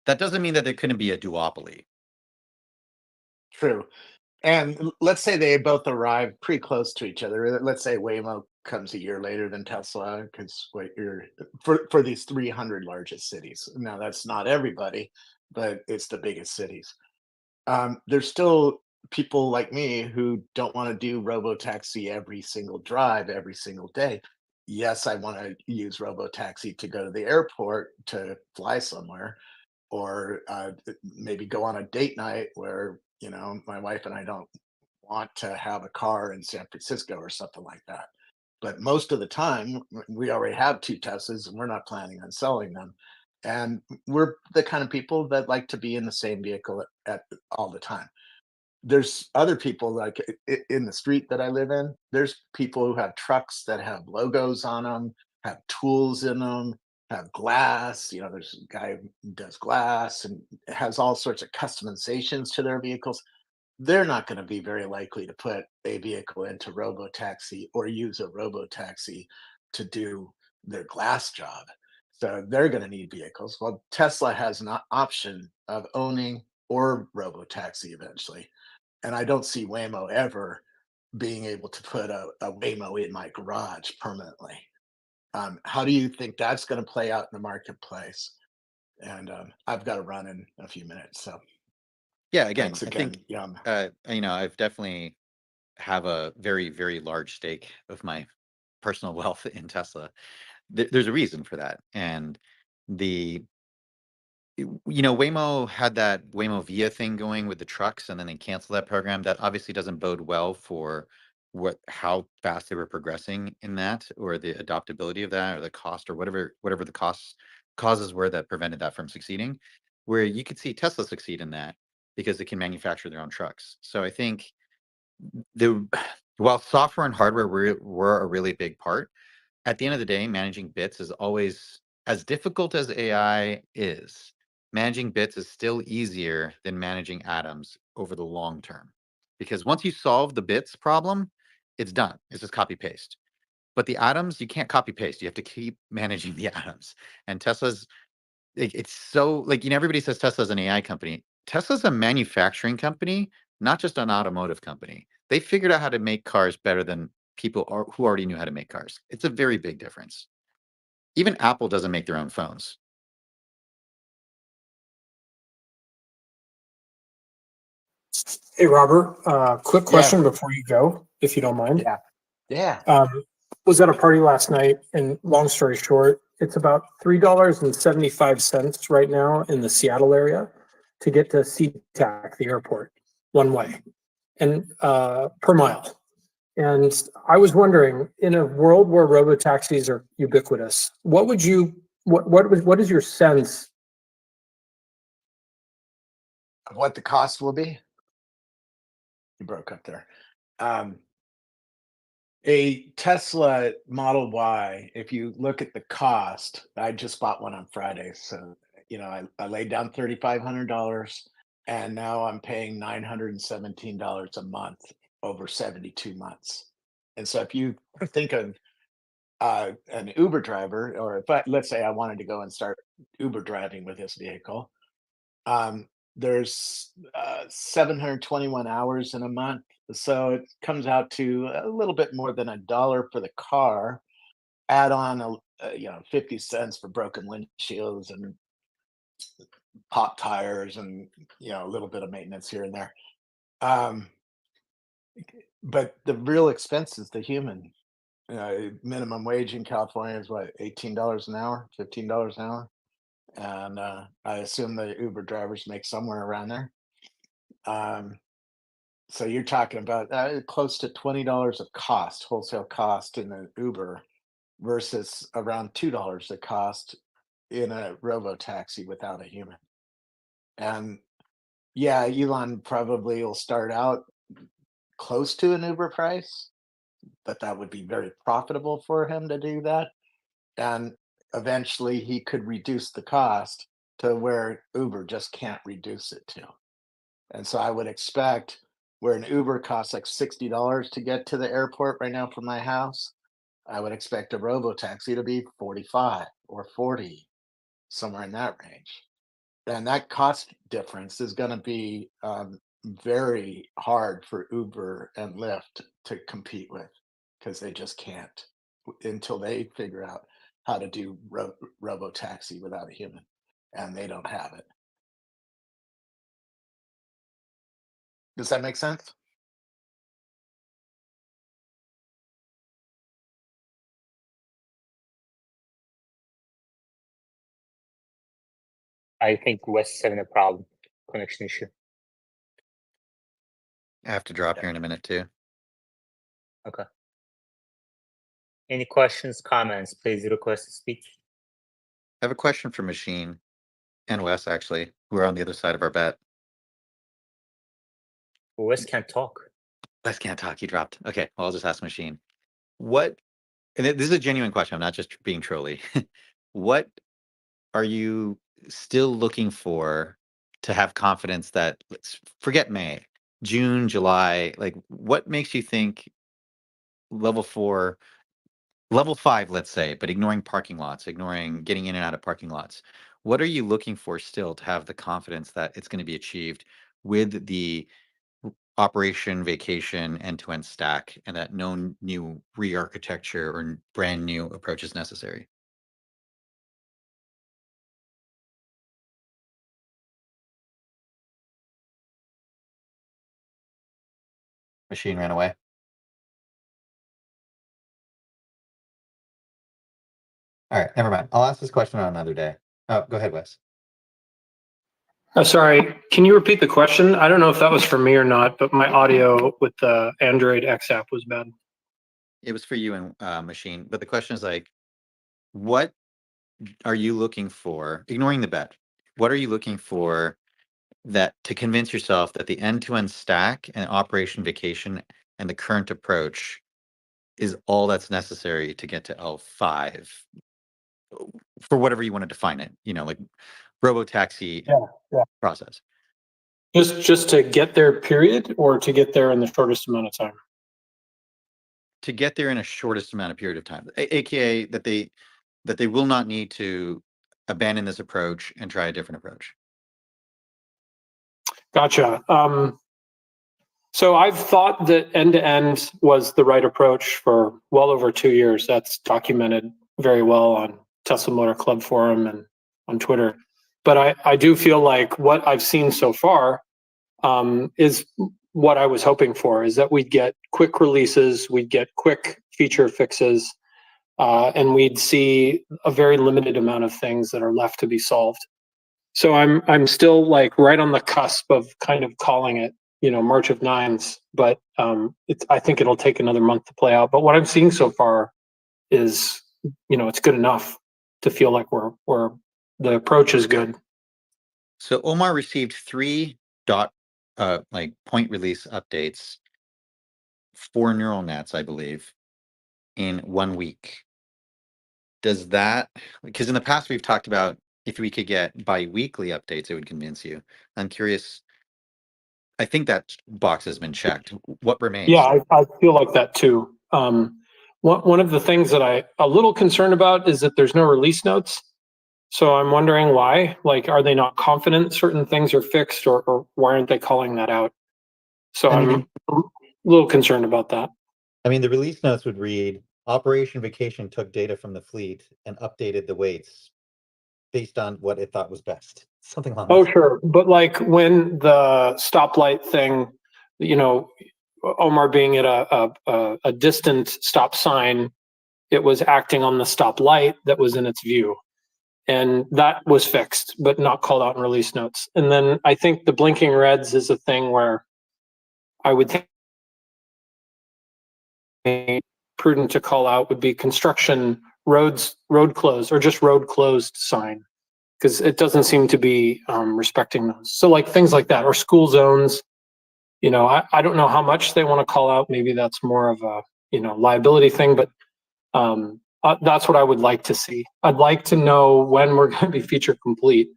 That doesn't mean that there couldn't be a duopoly. True. And let's say they both arrive pretty close to each other. Let's say Waymo comes a year later than Tesla, because for these 300 largest cities. Now that's not everybody, but it's the biggest cities. There's still people like me who don't want to do Robotaxi every single drive every single day. Yes, I want to use Robotaxi to go to the airport to fly somewhere, or maybe go on a date night where my wife and I don't want to have a car in San Francisco or something like that. But most of the time, we already have 2 Teslas and we're not planning on selling them. And we're the kind of people that like to be in the same vehicle at all the time. There's other people like in the street that I live in. There's people who have trucks that have logos on them, have tools in them, have glass. There's a guy who does glass and has all sorts of customizations to their vehicles. They're not going to be very likely to put a vehicle into Robotaxi or use a Robotaxi to do their glass job. So they're going to need vehicles. Well, Tesla has an option of owning or Robotaxi eventually. And I don't see Waymo ever being able to put a Waymo in my garage permanently. How do you think that's going to play out in the marketplace? And I've got to run in a few minutes. So Yeah, again, thanks I again. think I've definitely have a very, very large stake of my personal wealth in Tesla. There's a reason for that. And Waymo had that Waymo Via thing going with the trucks, and then they canceled that program. That obviously doesn't bode well for how fast they were progressing in that, or the adoptability of that, or the cost, or whatever the causes were that prevented that from succeeding. Where you could see Tesla succeed in that because they can manufacture their own trucks. So I think while software and hardware were a really big part, at the end of the day, managing bits is always as difficult as AI is. Managing bits is still easier than managing atoms over the long term. Because once you solve the bits problem, it's done. It's just copy paste. But the atoms, you can't copy paste. You have to keep managing the atoms. And Tesla's, it's so, everybody says Tesla's an AI company. Tesla's a manufacturing company, not just an automotive company. They figured out how to make cars better than people who already knew how to make cars. It's a very big difference. Even Apple doesn't make their own phones. Hey, Robert, quick question before you go, if you don't mind. Yeah. Was at a party last night, and long story short, it's about $3.75 right now in the Seattle area to get to SeaTac, the airport, one way, and per mile. And I was wondering, in a world where robotaxis are ubiquitous, what is your sense? What the cost will be? You broke up there. A Tesla Model Y, if you look at the cost, I just bought one on Friday. So, I laid down $3,500 and now I'm paying $917 a month over 72 months. And so if you think of an Uber driver, or let's say I wanted to go and start Uber driving with this vehicle, there's 721 hours in a month. So it comes out to a little bit more than $1 for the car. Add on 50 cents for broken windshields and pop tires and a little bit of maintenance here and there. But the real expense is the human. Minimum wage in California is what, $18 an hour, $15 an hour, and I assume the Uber drivers make somewhere around there. So you're talking about close to $20 of cost, wholesale cost in an Uber versus around $2 a cost in a robo taxi without a human. And yeah, Elon probably will start out close to an Uber price, but that would be very profitable for him to do that. And eventually he could reduce the cost to where Uber just can't reduce it to. And so I would expect where an Uber costs like $60 to get to the airport right now from my house, I would expect a robo taxi to be 45 or 40, somewhere in that range. And that cost difference is going to be very hard for Uber and Lyft to compete with, because they just can't until they figure out how to do robo taxi without a human, and they don't have it. Does that make sense? I think Wes is having a problem, connection issue. I have to drop here in a minute too. Okay. Any questions, comments? Please request to speak. I have a question for Machine and Wes, actually, who are on the other side of our bet. Wes can't talk. Wes can't talk. He dropped. Okay, well, I'll just ask Machine. What, and this is a genuine question. I'm not just being trolly. What are you still looking for to have confidence that, let's forget May, June, July, like what makes you think level 4, level 5, let's say, but ignoring parking lots, ignoring getting in and out of parking lots, what are you looking for still to have the confidence that it's going to be achieved with the operation, vacation, end-to-end stack, and that no new re-architecture or brand new approach is necessary? Machine ran away. All right, never mind. I'll ask this question on another day. Oh, go ahead, Wes. Sorry, can you repeat the question? I don't know if that was for me or not, but my audio with the Android X app was bad. It was for you and Machine, but the question is like, what are you looking for, ignoring the bet, what are you looking for that to convince yourself that the end-to-end stack and operation vacation and the current approach is all that's necessary to get to L5 for whatever you want to define it, like robo-taxi process? Just to get there, period, or to get there in the shortest amount of time? To get there in a shortest amount of period of time, aka that they will not need to abandon this approach and try a different approach. Gotcha. So I've thought that end-to-end was the right approach for well over 2 years. That's documented very well on Tesla Motor Club forum and on Twitter. But I do feel like what I've seen so far is what I was hoping for, is that we'd get quick releases, we'd get quick feature fixes, and we'd see a very limited amount of things that are left to be solved. So I'm still like right on the cusp of kind of calling it, March of Nines, but I think it'll take another month to play out. But what I'm seeing so far is, it's good enough to feel like we're the approach is good. So Omar received 3 point release updates for neural nets, I believe, in 1 week. Does that, because in the past we've talked about if we could get bi-weekly updates, it would convince you. I'm curious. I think that box has been checked. What remains? Yeah, I feel like that too. One of the things that I'm a little concerned about is that there's no release notes. So I'm wondering why. Like, are they not confident certain things are fixed, or why aren't they calling that out? So I'm a little concerned about that. I mean, the release notes would read, Operation Vacation took data from the fleet and updated the weights based on what it thought was best. Something along those Oh, sure. But like when the stoplight thing, Omar being at a distant stop sign, it was acting on the stoplight that was in its view. And that was fixed, but not called out in release notes. And then I think the blinking reds is a thing where I would think prudent to call out would be construction, road closed, or just road closed sign, because it doesn't seem to be respecting those. So like things like that, or school zones. I don't know how much they want to call out. Maybe that's more of a liability thing, but that's what I would like to see. I'd like to know when we're going to be feature complete,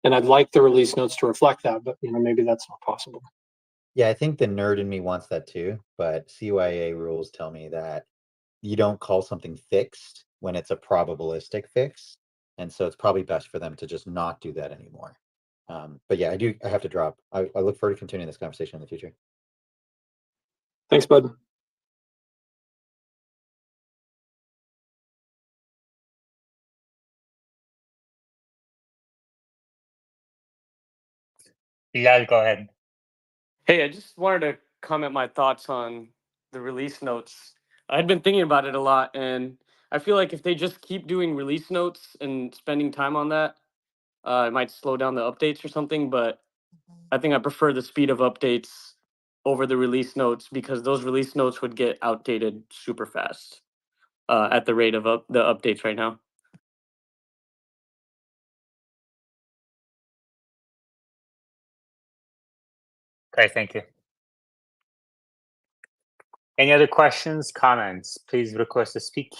and I'd like the release notes to reflect that, but maybe that's not possible. Yeah, I think the nerd in me wants that too, but CYA rules tell me that you don't call something fixed when it's a probabilistic fix, and so it's probably best for them to just not do that anymore. But yeah, I have to drop. I look forward to continuing this conversation in the future. Thanks, bud. Yeah, go ahead. Hey, I just wanted to comment my thoughts on the release notes. I'd been thinking about it a lot, and I feel like if they just keep doing release notes and spending time on that, it might slow down the updates or something. But I think I prefer the speed of updates over the release notes, because those release notes would get outdated super fast at the rate of the updates right now. Okay, thank you. Any other questions, comments? Please request to speak.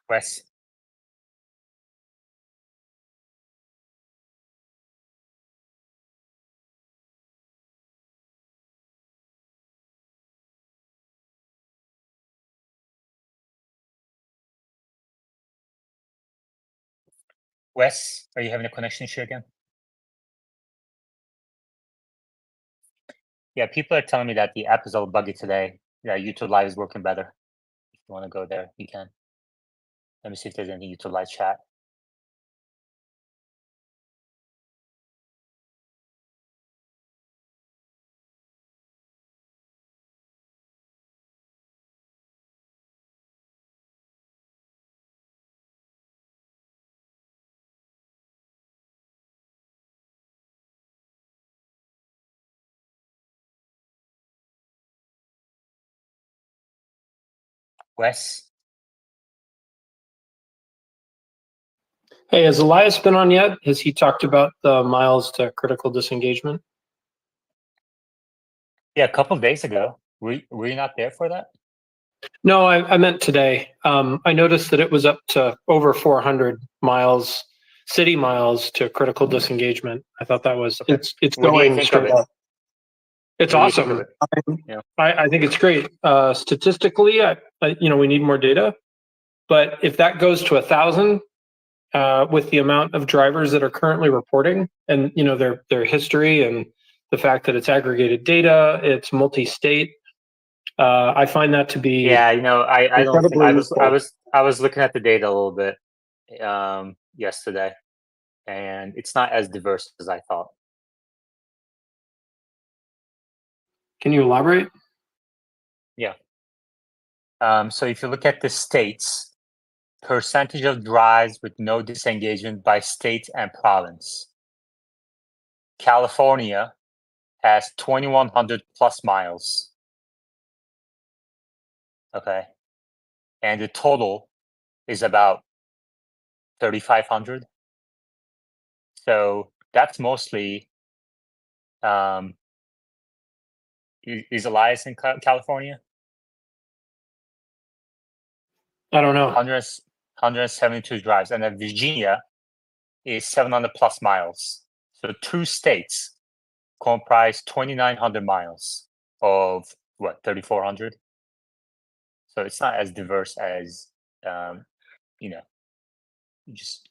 Wes? Wes, are you having a connection issue again? Yeah, people are telling me that the app is all buggy today. Yeah, YouTube Live is working better. If you want to go there, you can. Let me see if there's any YouTube Live chat. Wes? Hey, has Elias been on yet? Has he talked about the miles to critical disengagement? Yeah, a couple of days ago. Were you not there for that? No, I meant today. I noticed that it was up to over 400 miles city miles to critical disengagement. I thought that was Okay. it's What do you going think straight of it? up. It's What do you think of awesome. it? Yeah. I think it's great. Statistically, we need more data, but if that goes to 1,000, with the amount of drivers that are currently reporting, and their history, and the fact that it's aggregated data, it's multi-state, I find that to be Yeah, I don't think incredibly useful. I was looking at the data a little bit yesterday, and it's not as diverse as I thought. Can you elaborate? Yeah. So if you look at the states, percentage of drives with no disengagement by state and province. California has 2,100 plus miles. Okay. And the total is about 3,500. So that's mostly, is Elias in California? I don't know. 172 drives. And then Virginia is 700 plus miles. So 2 states comprise 2,900 miles of what, 3,400? So it's not as diverse as, just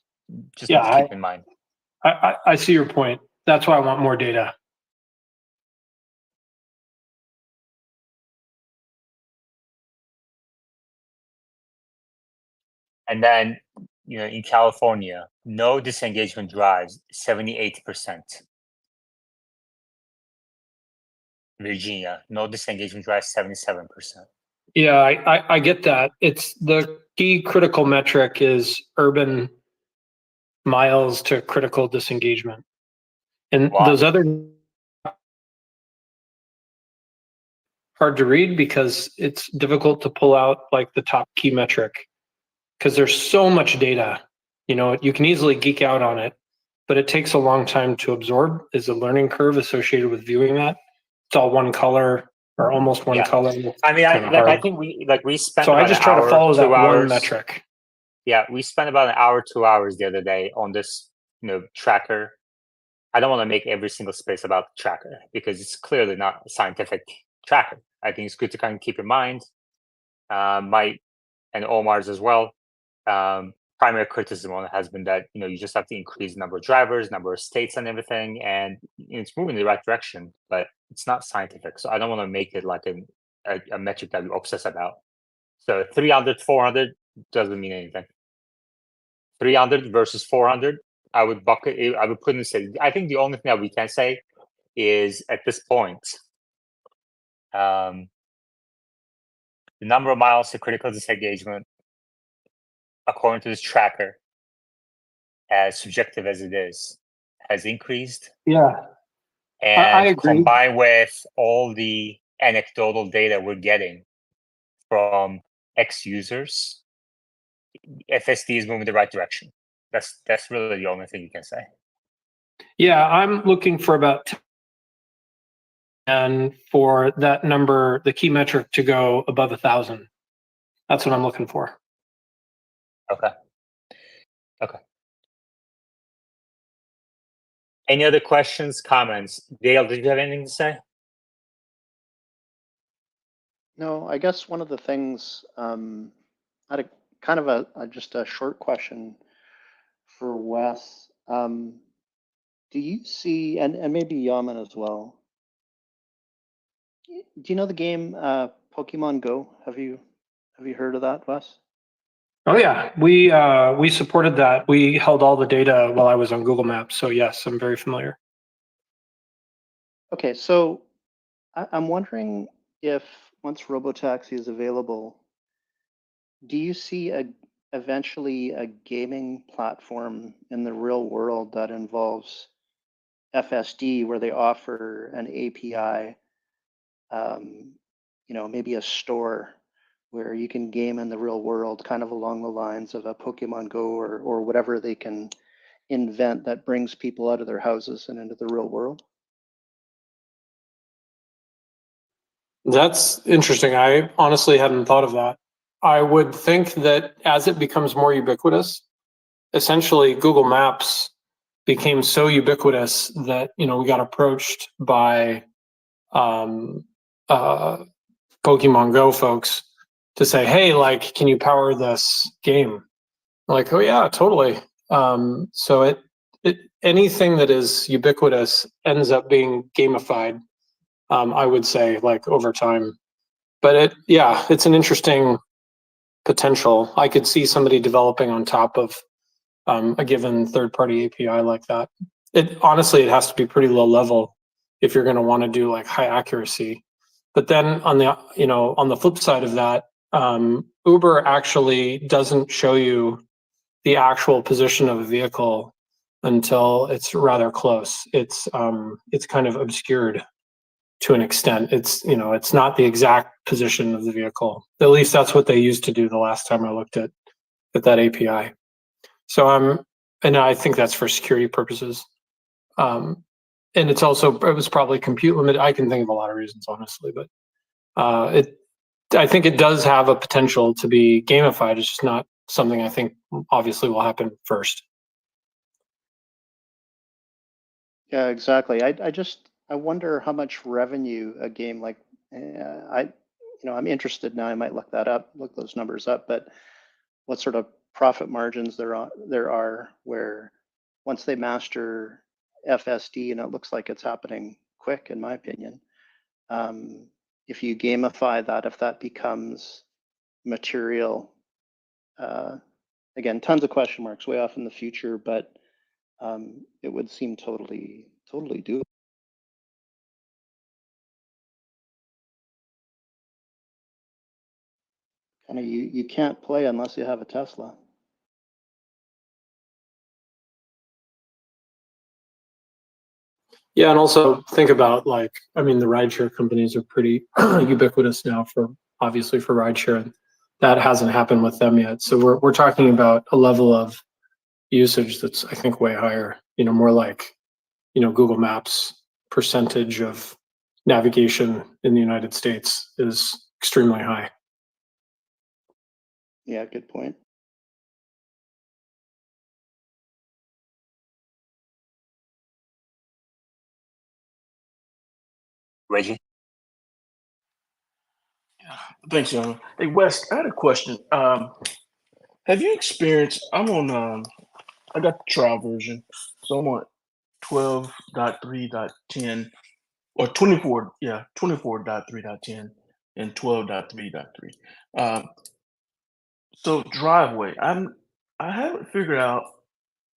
Yeah, need to keep in mind. I see your point. That's why I want more data. And then, in California, no disengagement drives, 78%. Virginia, no disengagement drives, 77%. Yeah, I get that. It's the key critical metric is urban miles to critical disengagement. And Wow. those other hard to read because it's difficult to pull out like the top key metric because there's so much data. You can easily geek out on it, but it takes a long time to absorb. Is a learning curve associated with viewing that. It's all one color or almost one color. I mean, kinda I hard. think we spent So I about just an try to hour, follow 2 that one hours. metric. Yeah, we spent about an hour, 2 hours the other day on this, tracker. I don't want to make every single space about the tracker because it's clearly not a scientific tracker. I think it's good to kind of keep in mind. My and Omar's as well. Primary criticism on it has been that you just have to increase the number of drivers, number of states, and everything, and it's moving in the right direction, but it's not scientific. So I don't want to make it like a metric that we obsess about. So 300, 400 doesn't mean anything. 300 versus 400, I would bucket. I would put in the same. I think the only thing that we can say is at this point, the number of miles to critical disengagement, according to this tracker, as subjective as it is, has increased. Yeah, And I agree. combined with all the anecdotal data we're getting from ex users, FSD is moving the right direction. That's really the only thing you can say. Yeah, I'm looking for about 10, and for that number, the key metric to go above 1,000. That's what I'm looking for. Okay. Any other questions, comments? Dale, did you have anything to say? No, I guess one of the things, I had a kind of just a short question for Wes. Do you see, and maybe Yaman as well, do you know the game Pokemon Go? Have you heard of that, Wes? Oh yeah, we supported that. We held all the data while I was on Google Maps. So yes, I'm very familiar. Okay, so I'm wondering if once Robotaxi is available, do you see eventually a gaming platform in the real world that involves FSD where they offer an API, maybe a store where you can game in the real world, kind of along the lines of a Pokemon Go or whatever they can invent that brings people out of their houses and into the real world? That's interesting. I honestly hadn't thought of that. I would think that as it becomes more ubiquitous, essentially Google Maps became so ubiquitous that, we got approached by Pokemon Go folks to say, hey, like, can you power this game? Like, oh yeah, totally. So it anything that is ubiquitous ends up being gamified, I would say, like, over time. But it's an interesting potential. I could see somebody developing on top of a given third-party API like that. Honestly, it has to be pretty low level if you're going to want to do like high accuracy. But then on the flip side of that, Uber actually doesn't show you the actual position of a vehicle until it's rather close. It's kind of obscured to an extent. It's not the exact position of the vehicle. At least that's what they used to do the last time I looked at that API. So and I think that's for security purposes. And it was probably compute limited. I can think of a lot of reasons, honestly, but I think it does have a potential to be gamified. It's just not something I think obviously will happen first. Yeah, exactly. I wonder how much revenue a game like I'm interested now. I might look those numbers up, but what sort of profit margins there are where once they master FSD, and it looks like it's happening quick, in my opinion. If you gamify that, if that becomes material, again, tons of question marks way off in the future, but it would seem totally doable. Kind of you can't play unless you have a Tesla. Yeah, and also think about the rideshare companies are pretty ubiquitous now obviously for rideshare. That hasn't happened with them yet. So we're talking about a level of usage that's, I think, way higher. More like Google Maps percentage of navigation in the United States is extremely high. Yeah, good point. Reggie? Thanks, young. Hey, Wes, I had a question. Have you experienced? I'm on. I got the trial version, so I'm on 12.3.10 or 24. Yeah, 24.3.10 and 12.3.3. So driveway, I haven't figured out,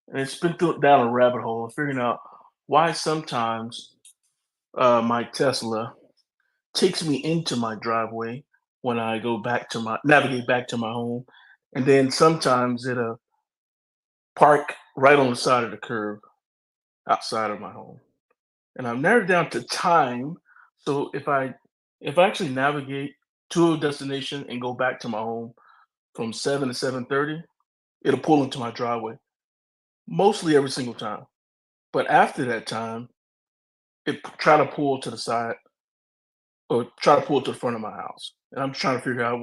and it's been down a rabbit hole of figuring out why sometimes my Tesla takes me into my driveway when I go back to navigate back to my home, and then sometimes it'll park right on the side of the curb outside of my home. And I've narrowed down to time. So if I actually navigate to a destination and go back to my home from 7 to 7:30, it'll pull into my driveway mostly every single time. But after that time, try to pull to the side or try to pull to the front of my house. And I'm trying to figure out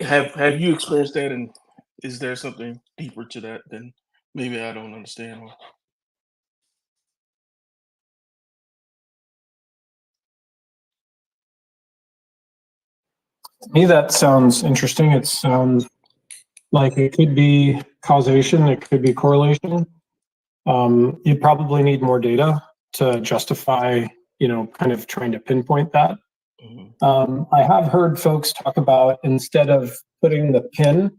have you experienced that, and is there something deeper to that than maybe I don't understand? To me, that sounds interesting. It sounds like it could be causation, it could be correlation. You probably need more data to justify, kind of trying to pinpoint that. I have heard folks talk about, instead of putting the pin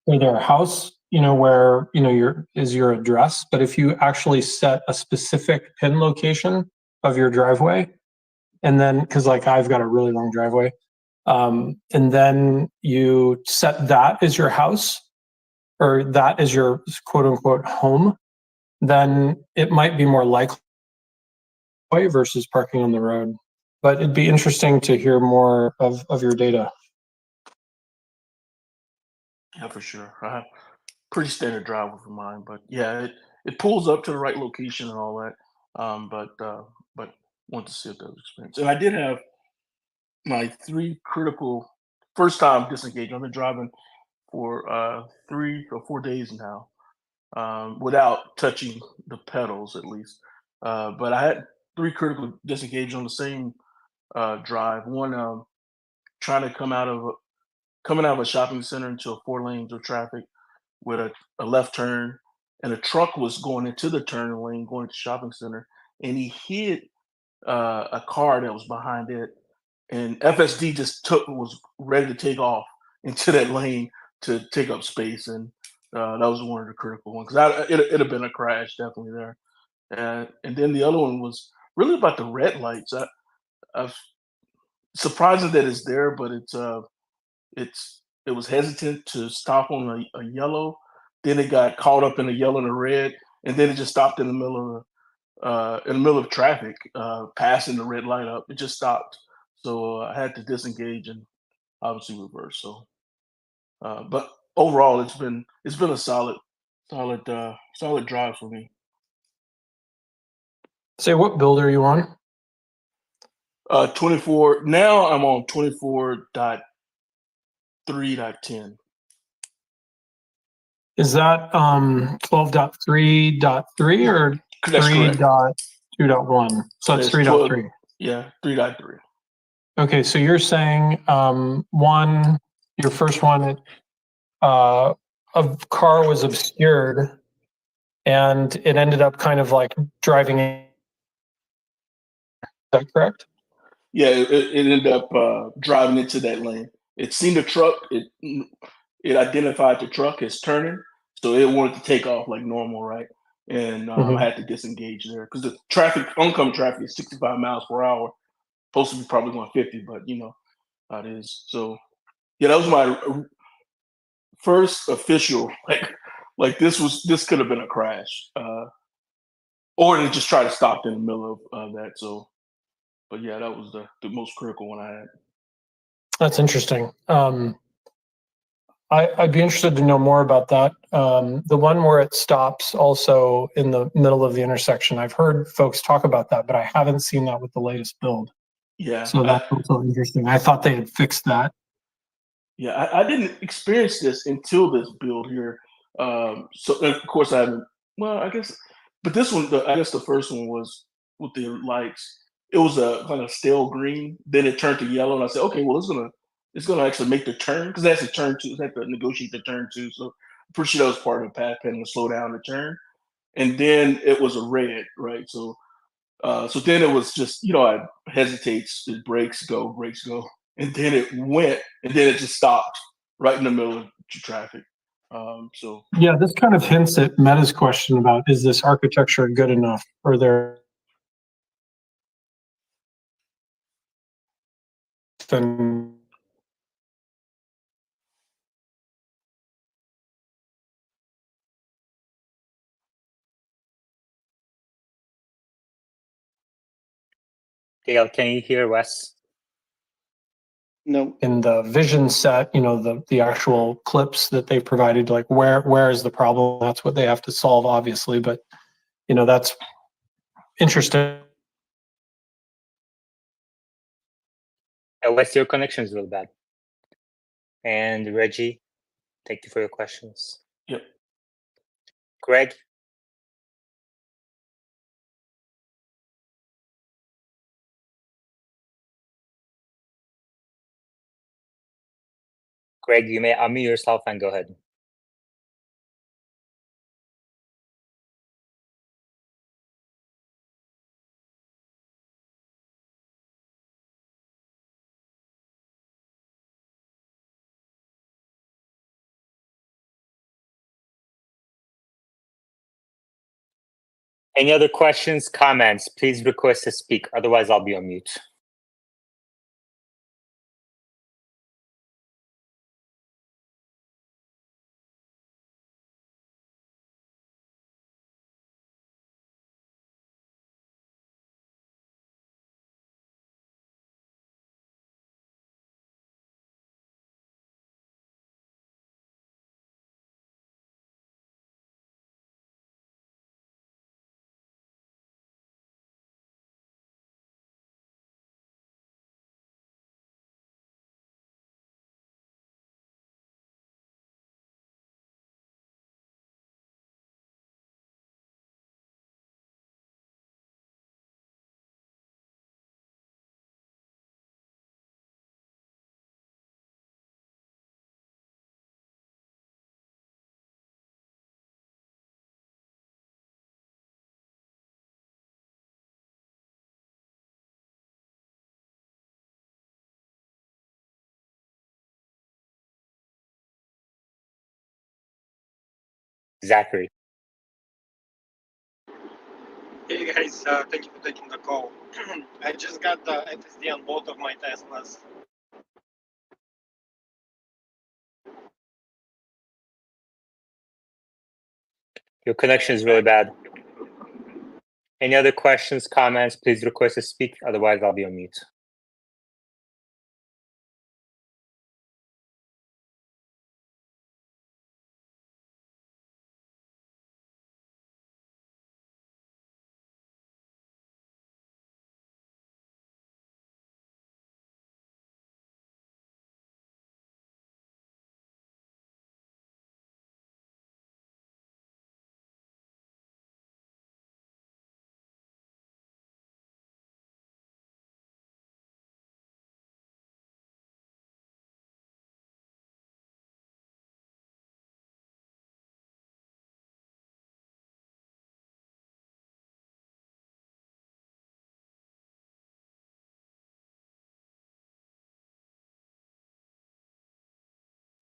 for their house, where your address, but if you actually set a specific pin location of your driveway, and then because I've got a really long driveway, and then you set that as your house, or that is your quote unquote home, then it might be more likely versus parking on the road. But it'd be interesting to hear more of your data. Yeah, for sure. I have pretty standard driveway for mine, but yeah, it pulls up to the right location and all that. But want to see if that was experience. And I did have my three critical first time disengagement. I've been driving for 3 or 4 days now, without touching the pedals at least. But I had 3 critical disengage on the same drive. One, trying to coming out of a shopping center into a 4 lanes of traffic with a left turn, and a truck was going into the turn lane, going to shopping center, and he hit a car that was behind it, and FSD just was ready to take off into that lane to take up space, and that was one of the critical ones because it'd have been a crash definitely there. And then the other one was really about the red lights. I've surprising that it's there, but it was hesitant to stop on a yellow. Then it got caught up in the yellow and the red, and then it just stopped in the middle of traffic, passing the red light up. It just stopped, so I had to disengage and obviously reverse. So, but overall, it's been a solid drive for me. Say, what build are you on? 24. Now I'm on 24.3.10. Is that 12.3.3 or That's correct. 3.2.1? So it's 3.3. Yeah, 3.3. Okay, so you're saying your first one, a car was obscured and it ended up kind of like driving in. Is that correct? Yeah, it ended up driving into that lane. It seen the truck. It identified the truck as turning, so it wanted to take off like normal, right? And I had to disengage there because the oncoming traffic is 65 miles per hour. Supposed to be probably going 50, but you know how it is. So yeah, that was my first official this could have been a crash, or to just try to stop in the middle of that. So, but yeah, that was the most critical one I had. That's interesting. I'd be interested to know more about that. The one where it stops also in the middle of the intersection, I've heard folks talk about that, but I haven't seen that with the latest build. Yeah. So that's also interesting. I thought they had fixed that. Yeah, I didn't experience this until this build here. So of course I haven't. Well, I guess, but this one, I guess the first one was with the lights. It was a kind of stale green. Then it turned to yellow, and I said, okay, well it's gonna actually make the turn because that's a turn too. It's have to negotiate the turn too. So I'm pretty sure that was part of the path pen to slow down the turn. And then it was a red, right? So so then it was just, I hesitates, it brakes go, and then it went, and then it just stopped right in the middle of traffic. So Yeah, this kind of hints at Meta's question about, is this architecture good enough for their then Dale, can you hear Wes? No. in the vision set, the actual clips that they provided, like where is the problem? That's what they have to solve, obviously, but that's interesting. Wes, your connection is real bad. And Reggie, thank you for your questions. Yep. Greg? Greg, you may unmute yourself and go ahead. Any other questions, comments? Please request to speak. Otherwise, I'll be on mute. Zachary. Hey guys, thank you for taking the call. I just got the FSD on both of my Teslas. Your connection is really bad. Any other questions, comments? Please request to speak. Otherwise, I'll be on mute.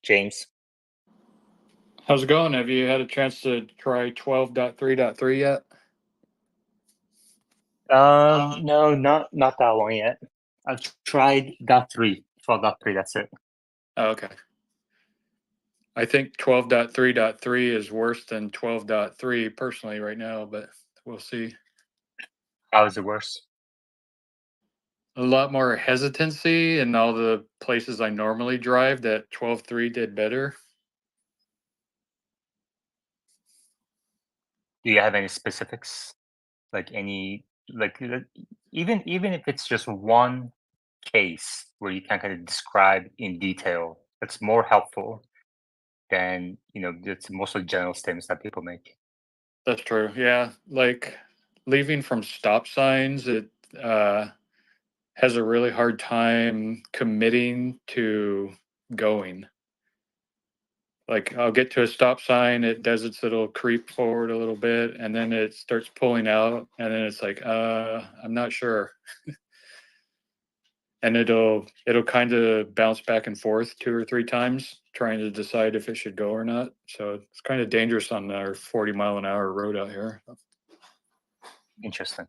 James. How's it going? Have you had a chance to try 12.3.3 yet? No, not that one yet. I've tried .3, 12.3. That's it. Oh, okay. I think 12.3.3 is worse than 12.3 personally right now, but we'll see. How is it worse? A lot more hesitancy in all the places I normally drive that 12.3 did better. Do you have any specifics? Like even if it's just one case where you can kind of describe in detail, that's more helpful than it's mostly general statements that people make. That's true. Yeah. Like leaving from stop signs, it has a really hard time committing to going. Like I'll get to a stop sign, it does its little creep forward a little bit, and then it starts pulling out, and then it's like, I'm not sure. And it'll kind of bounce back and forth 2 or 3 times, trying to decide if it should go or not. So it's kind of dangerous on our 40-mile-an-hour road out here. Interesting.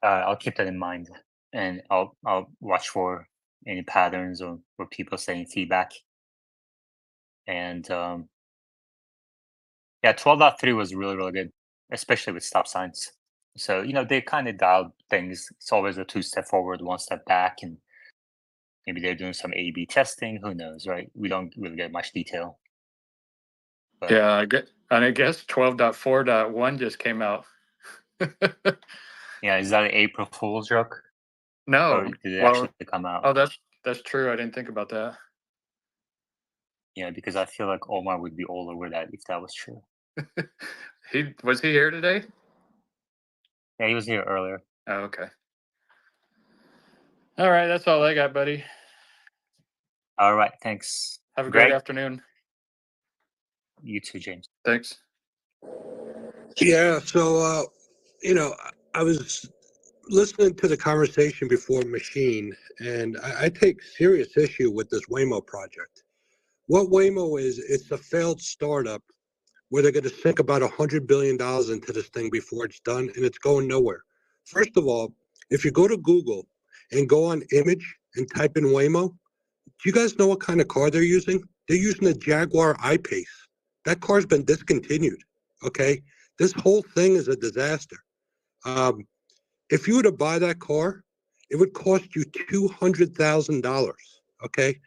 I'll keep that in mind, and I'll watch for any patterns or people saying feedback. And yeah, 12.3 was really, really good, especially with stop signs. So they kind of dialed things. It's always a 2-step forward, 1 step back, and maybe they're doing some A/B testing. Who knows, right? We don't really get much detail. But, yeah, I guess 12.4.1 just came out. yeah, is that an April Fool's joke? No, or did it actually come out? Oh, that's true. I didn't think about that. Yeah, because I feel like Omar would be all over that if that was true. Was he here today? Yeah, he was here earlier. Oh, okay. All right, that's all I got, buddy. All right, thanks. Have a Greg? great afternoon. You too, James. Thanks. Yeah, so I was listening to the conversation before Machine, and I take serious issue with this Waymo project. What Waymo is, it's a failed startup where they're going to sink about $100 billion into this thing before it's done, and it's going nowhere. First of all, if you go to Google and go on image and type in Waymo, do you guys know what kind of car they're using? They're using a Jaguar I-Pace. That car's been discontinued, okay? This whole thing is a disaster. If you were to buy that car, it would cost you $200,000, okay?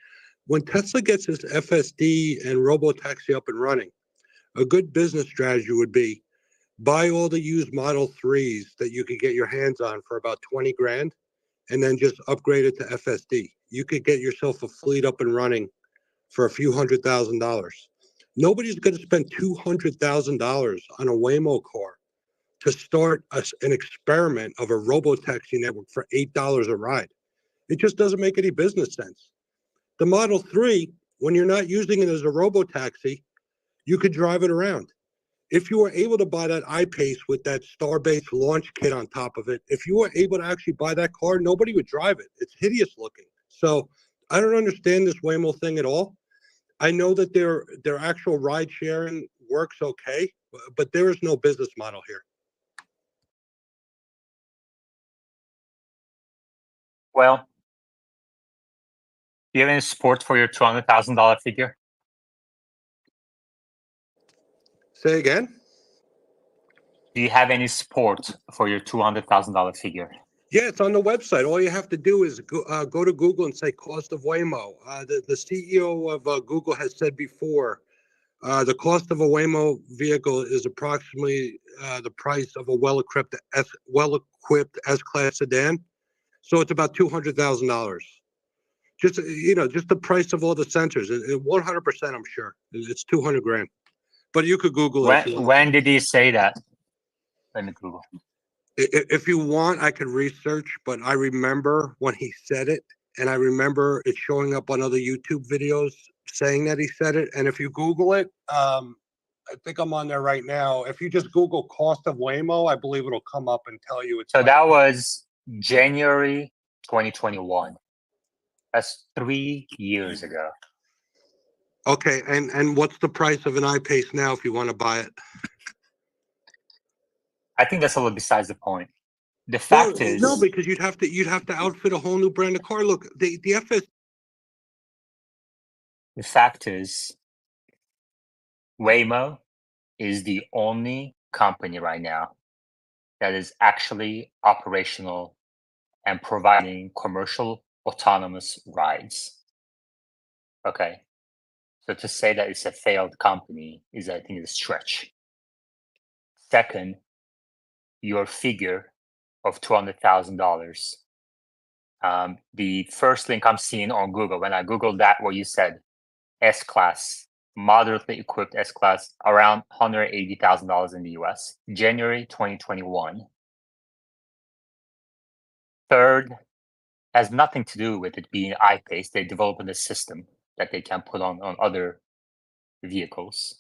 When Tesla gets its FSD and Robo taxi up and running, a good business strategy would be buy all the used Model 3s that you could get your hands on for about 20 grand and then just upgrade it to FSD. You could get yourself a fleet up and running for a few $100,000. Nobody's going to spend $200,000 on a Waymo car to start an experiment of a robo-taxi network for $8 a ride. It just doesn't make any business sense. The Model 3, when you're not using it as a robo-taxi, you could drive it around. If you were able to buy that I-Pace with that Starbase launch kit on top of it, if you were able to actually buy that car, nobody would drive it. It's hideous looking. So I don't understand this Waymo thing at all. I know that their actual ride sharing works okay, but there is no business model here. Well, do you have any support for your $200,000 figure? Say again? Do you have any support for your $200,000 figure? Yeah, it's on the website. All you have to do is go to Google and say cost of Waymo. The CEO of Google has said before, the cost of a Waymo vehicle is approximately the price of a well-equipped S-Class sedan. So it's about $200,000. Just just the price of all the sensors. 100%, I'm sure it's 200 grand. But you could Google it. When did he say that? Let me Google. If you want, I could research, but I remember when he said it, and I remember it showing up on other YouTube videos saying that he said it. And if you Google it, I think I'm on there right now. If you just Google cost of Waymo, I believe it'll come up and tell you it's. So that was January 2021. That's 3 years ago. Okay, and what's the price of an iPace now if you want to buy it? I think that's a little besides the point. The fact is, no, because you'd have to outfit a whole new brand of car. Look, the FS. The fact is, Waymo is the only company right now that is actually operational and providing commercial autonomous rides. Okay. So to say that it's a failed company is, I think, a stretch. Second, your figure of $200,000. The first link I'm seeing on Google, when I Googled that, what you said, S-Class, moderately equipped S-Class, around $180,000 in the US, January 2021. Third, has nothing to do with it being iPace. They developed a system that they can put on other vehicles.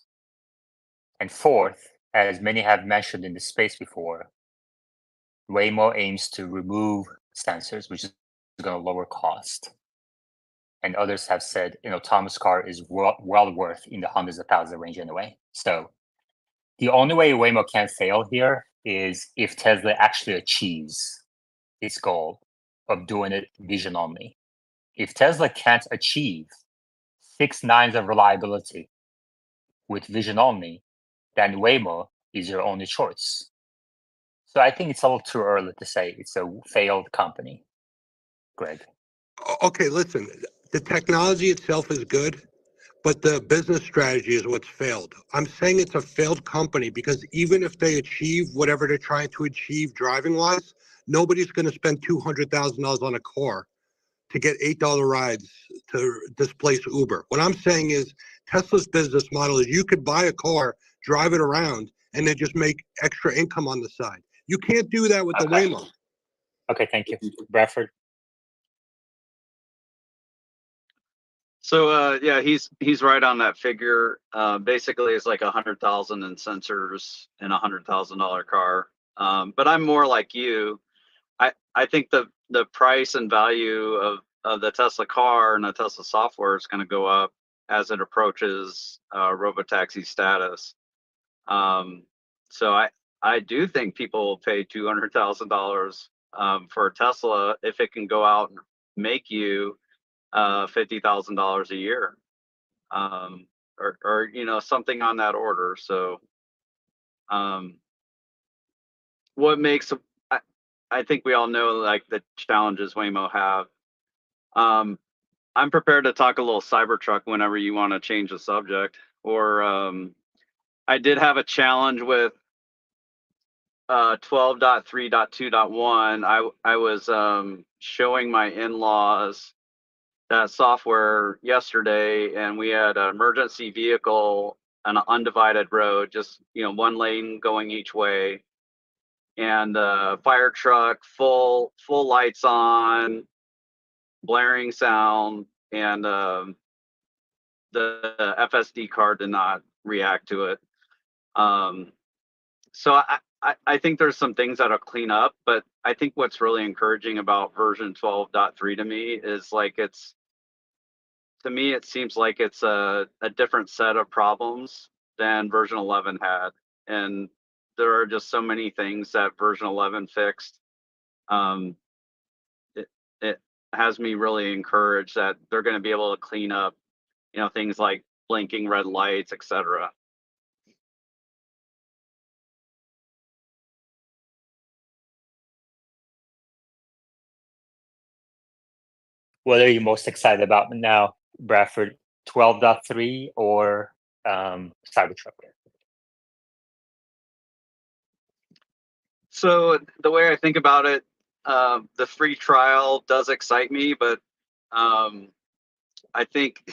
And fourth, as many have mentioned in the space before, Waymo aims to remove sensors, which is going to lower cost. And others have said an autonomous car is well worth in the hundreds of thousands range anyway. So the only way Waymo can fail here is if Tesla actually achieves its goal of doing it vision only. If Tesla can't achieve 6 nines of reliability with vision only, then Waymo is your only choice. So I think it's a little too early to say it's a failed company, Greg. Okay, listen, the technology itself is good, but the business strategy is what's failed. I'm saying it's a failed company because even if they achieve whatever they're trying to achieve driving wise, nobody's going to spend $200,000 on a car to get $8 rides to displace Uber. What I'm saying is Tesla's business model is you could buy a car, drive it around, and then just make extra income on the side. You can't do that with the Waymo. Okay, thank you. Bradford? So yeah, he's right on that figure. Basically, it's like 100,000 in sensors in $100,000 car. But I'm more like you. I think the price and value of the Tesla car and the Tesla software is going to go up as it approaches robotaxi status. So I do think people will pay $200,000 for a Tesla if it can go out and make you $50,000 a year, or something on that order. So what makes I think we all know like the challenges Waymo have. I'm prepared to talk a little Cybertruck whenever you want to change the subject. Or I did have a challenge with 12.3.2.1. I was showing my in-laws that software yesterday, and we had an emergency vehicle on an undivided road, just one lane going each way, and fire truck, full lights on, blaring sound, and the FSD card did not react to it. So I think there's some things that'll clean up, but I think what's really encouraging about version 12.3 to me is like it seems like it's a different set of problems than version 11 had. And there are just so many things that version 11 fixed. It has me really encouraged that they're going to be able to clean up, things like blinking red lights, etc. What are you most excited about now, Bradford? 12.3 or Cybertruck? So the way I think about it, the free trial does excite me, but I think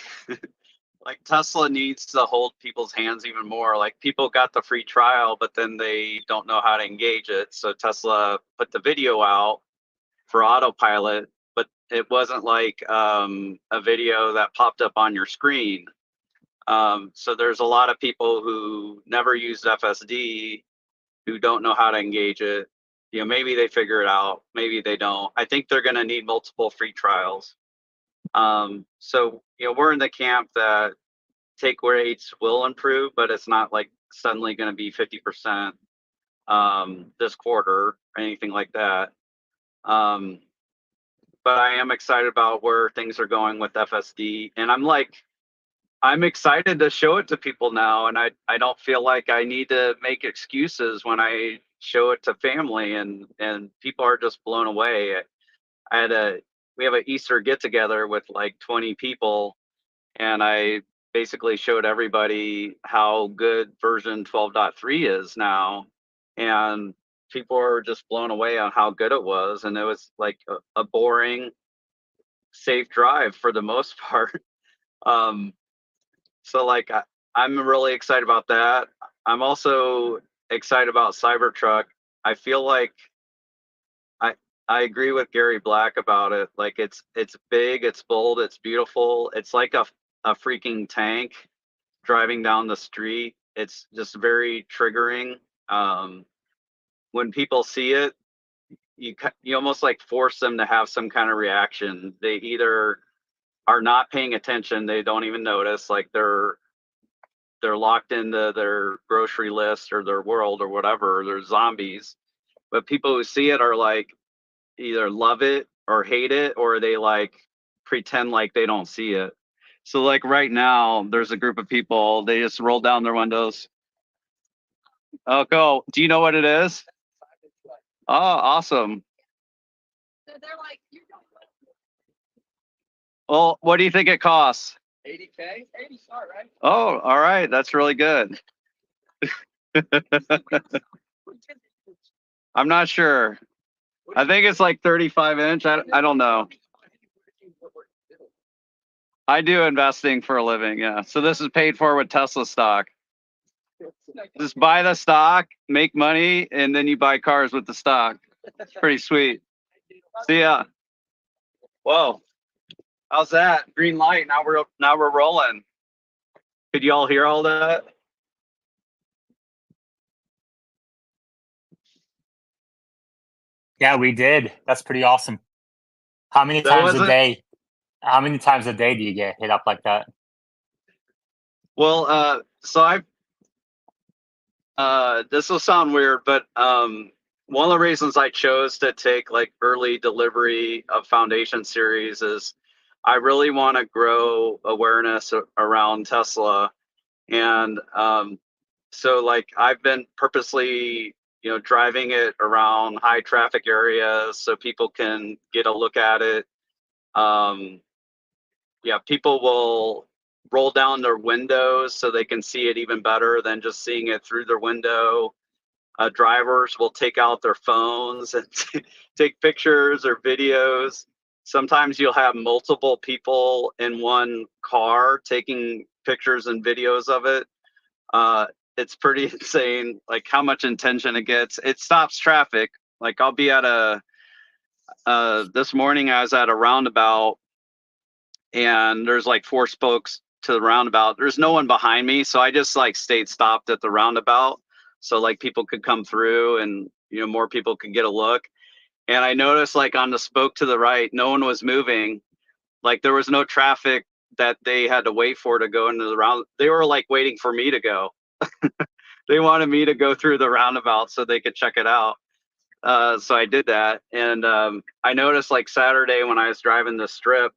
like Tesla needs to hold people's hands even more. Like people got the free trial, but then they don't know how to engage it. So Tesla put the video out for autopilot, but it wasn't like a video that popped up on your screen. So there's a lot of people who never used FSD who don't know how to engage it. Maybe they figure it out, maybe they don't. I think they're going to need multiple free trials. So we're in the camp that take rates will improve, but it's not like suddenly going to be 50% this quarter or anything like that. But I am excited about where things are going with FSD, and I'm excited to show it to people now, and I don't feel like I need to make excuses when I show it to family, and people are just blown away. We have an Easter get together with like 20 people, and I basically showed everybody how good version 12.3 is now, and people are just blown away on how good it was. And it was like a boring, safe drive for the most part. So like I'm really excited about that. I'm also excited about Cybertruck. I feel like I agree with Gary Black about it. Like it's big, it's bold, it's beautiful. It's like a freaking tank driving down the street. It's just very triggering. When people see it, you almost like force them to have some kind of reaction. They either are not paying attention, they don't even notice, like they're locked into their grocery list or their world or whatever, they're zombies. But people who see it are like either love it or hate it, or they like pretend like they don't see it. So like right now there's a group of people, they just roll down their windows. Oh, cool. Do you know what it is? Oh, awesome. Well, what do you think it costs? 80K? 80 start, right? Oh, all right. That's really good. I'm not sure. I think it's like 35 inch. I don't know. I do investing for a living, yeah. So this is paid for with Tesla stock. Just buy the stock, make money, and then you buy cars with the stock. It's pretty sweet. See ya. Whoa. How's that? Green light. Now we're rolling. Could you all hear all that? Yeah, we did. That's pretty awesome. How many times a day? How many times a day do you get hit up like that? Well, so this will sound weird, but one of the reasons I chose to take like early delivery of Foundation Series is I really want to grow awareness around Tesla. And so like I've been purposely, driving it around high traffic areas so people can get a look at it. Yeah, people will roll down their windows so they can see it even better than just seeing it through their window. Drivers will take out their phones and take pictures or videos. Sometimes you'll have multiple people in one car taking pictures and videos of it. It's pretty insane, like how much attention it gets. It stops traffic. Like I'll be at this morning I was at a roundabout, and there's like 4 spokes to the roundabout. There's no one behind me, so I just like stayed stopped at the roundabout so like people could come through and more people could get a look. And I noticed like on the spoke to the right, no one was moving. Like there was no traffic that they had to wait for to go into the round. They were like waiting for me to go. they wanted me to go through the roundabout so they could check it out. So I did that, and I noticed like Saturday when I was driving the strip,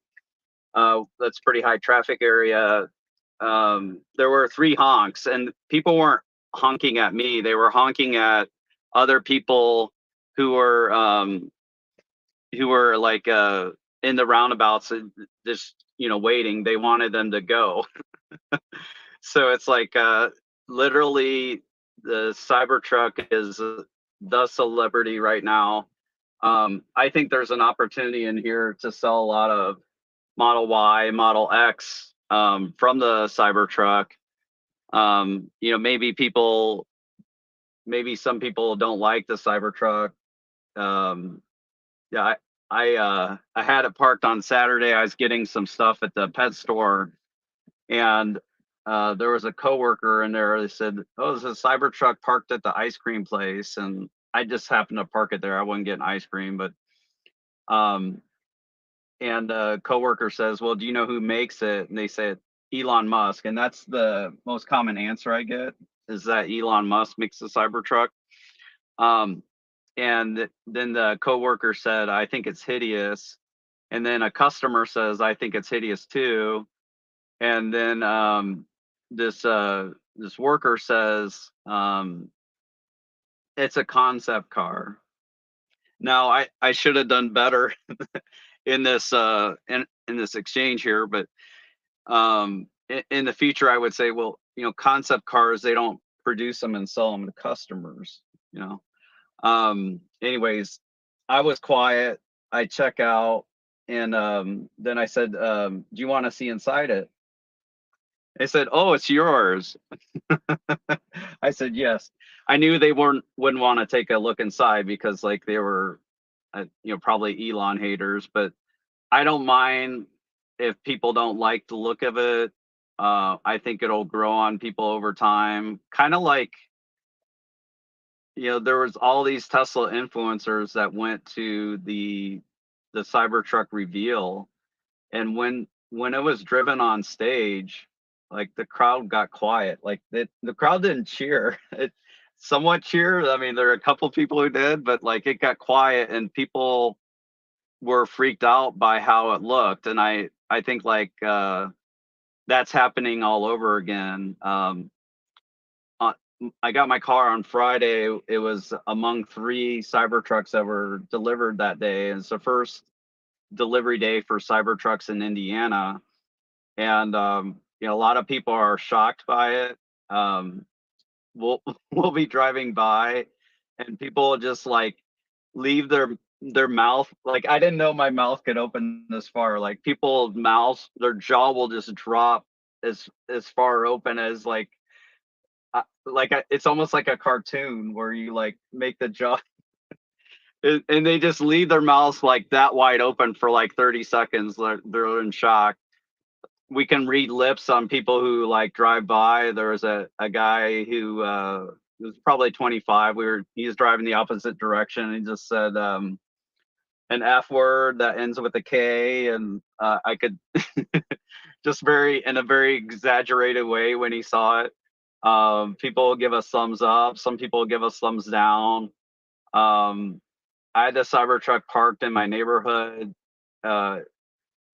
that's pretty high traffic area. There were 3 honks, and people weren't honking at me; they were honking at other people who were like in the roundabouts, and just waiting. They wanted them to go. So it's like literally the Cybertruck is the celebrity right now. I think there's an opportunity in here to sell a lot of Model Y, Model X from the Cybertruck. Maybe some people don't like the Cybertruck. Yeah, I had it parked on Saturday. I was getting some stuff at the pet store, and there was a coworker in there. They said, "Oh, there's a Cybertruck parked at the ice cream place," and I just happened to park it there. I wasn't getting ice cream, but and a coworker says, "Well, do you know who makes it?" And they said Elon Musk, and that's the most common answer I get, is that Elon Musk makes the Cybertruck. And then the coworker said, "I think it's hideous," and then a customer says, "I think it's hideous too," and then this worker says, "It's a concept car." Now I should have done better in this in this exchange here, but in the future I would say, well, concept cars, they don't produce them and sell them to customers. Anyways, I was quiet. I check out, and then I said, "Do you want to see inside it?" They said, "Oh, it's yours." I said, "Yes." I knew they wouldn't want to take a look inside because like they were, probably Elon haters. But I don't mind if people don't like the look of it. I think it'll grow on people over time. Kind of like, there was all these Tesla influencers that went to the Cybertruck reveal, and when it was driven on stage, like the crowd got quiet. Like the crowd didn't cheer. It somewhat cheered. I mean, there are a couple people who did, but like it got quiet, and people were freaked out by how it looked. And I think like that's happening all over again. I got my car on Friday. It was among 3 Cybertrucks that were delivered that day. And it's the first delivery day for Cybertrucks in Indiana. And a lot of people are shocked by it. We'll we'll be driving by, and people just like leave their mouth. Like, I didn't know my mouth could open this far. Like, people's mouths, their jaw will just drop as far open as like it's almost like a cartoon where you like make the jaw and they just leave their mouths like that wide open for like 30 seconds. They're in shock. We can read lips on people who like drive by. There was a guy who was probably 25. He was driving the opposite direction. He just said an F word that ends with a K, and I could just in a very exaggerated way when he saw it. People give us thumbs up. Some people give us thumbs down. I had the Cybertruck parked in my neighborhood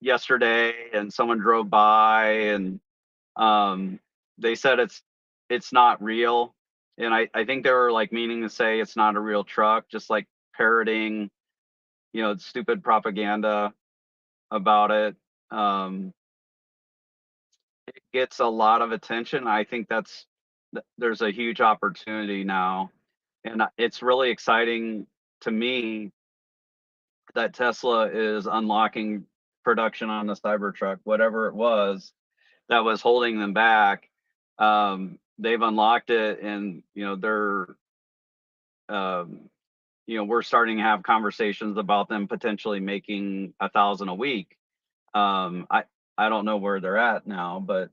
yesterday, and someone drove by, and they said it's not real. And I think they were like meaning to say it's not a real truck, just like parroting, stupid propaganda about it. It gets a lot of attention. I think there's a huge opportunity now, and it's really exciting to me that Tesla is unlocking production on the Cybertruck. Whatever it was that was holding them back, they've unlocked it, and they're we're starting to have conversations about them potentially making 1,000 a week. I don't know where they're at now, but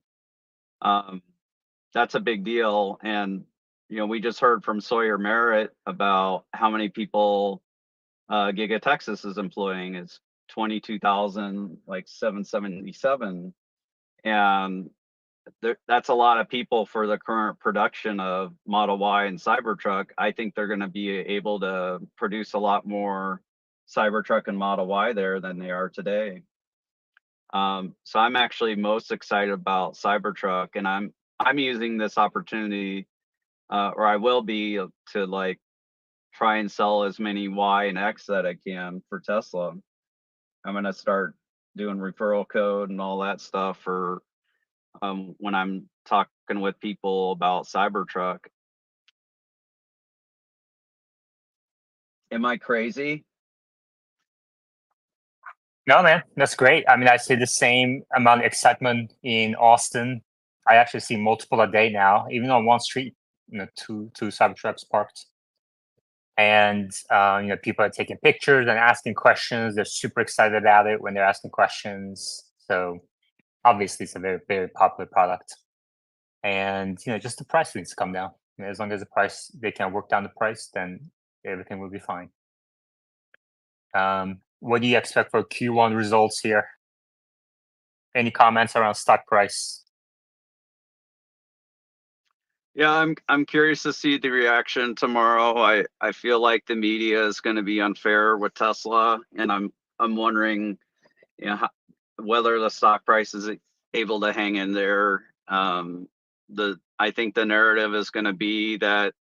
that's a big deal. And we just heard from Sawyer Merritt about how many people Giga Texas is employing. It's 22,000, like 777, and that's a lot of people for the current production of Model Y and Cybertruck. I think they're going to be able to produce a lot more Cybertruck and Model Y there than they are today. So I'm actually most excited about Cybertruck, and I'm using this opportunity, or I will be, to like try and sell as many Y and X that I can for Tesla. I'm going to start doing referral code and all that stuff for when I'm talking with people about Cybertruck. Am I crazy? No, man, that's great. I mean, I see the same amount of excitement in Austin. I actually see multiple a day now, even on one street, two Cybertrucks parked. And people are taking pictures and asking questions. They're super excited about it when they're asking questions. So obviously, it's a very, very popular product. And just the price needs to come down. As long as they can work down the price, then everything will be fine. What do you expect for Q1 results here? Any comments around stock price? Yeah, I'm curious to see the reaction tomorrow. I feel like the media is going to be unfair with Tesla, and I'm wondering, whether the stock price is able to hang in there. I think the narrative is going to be that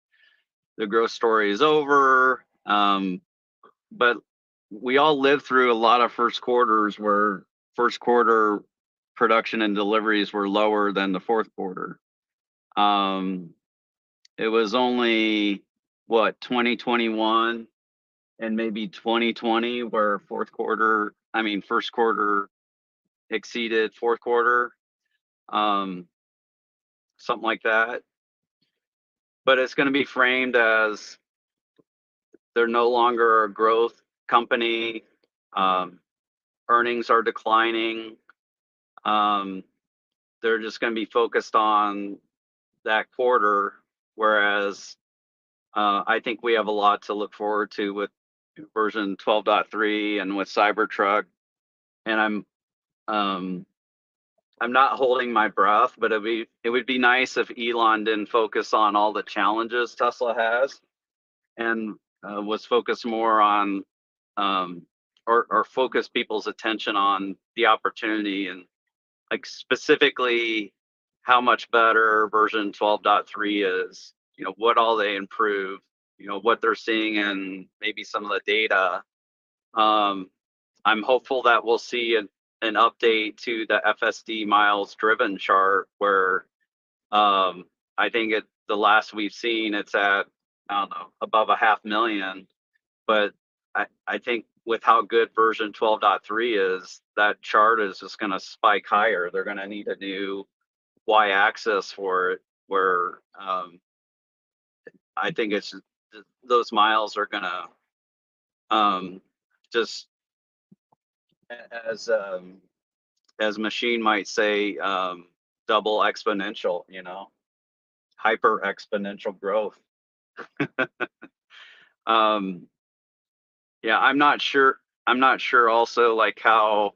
the growth story is over, but we all lived through a lot of first quarters where first quarter production and deliveries were lower than the fourth quarter. It was only 2021 and maybe 2020 where first quarter exceeded fourth quarter, something like that. But it's going to be framed as they're no longer a growth company. Earnings are declining. They're just going to be focused on that quarter, whereas I think we have a lot to look forward to with version 12.3 and with Cybertruck. And I'm not holding my breath, but it would be nice if Elon didn't focus on all the challenges Tesla has and was focused more on or focus people's attention on the opportunity, and like specifically how much better version 12.3 is, what all they improve, what they're seeing and maybe some of the data. I'm hopeful that we'll see an update to the FSD miles driven chart where I think the last we've seen it's at, I don't know, above 500,000. But I think with how good version 12.3 is, that chart is just going to spike higher. They're going to need a new y-axis for it, where I think it's those miles are going to just, as Machine might say, double exponential, hyper exponential growth. Yeah, I'm not sure also like how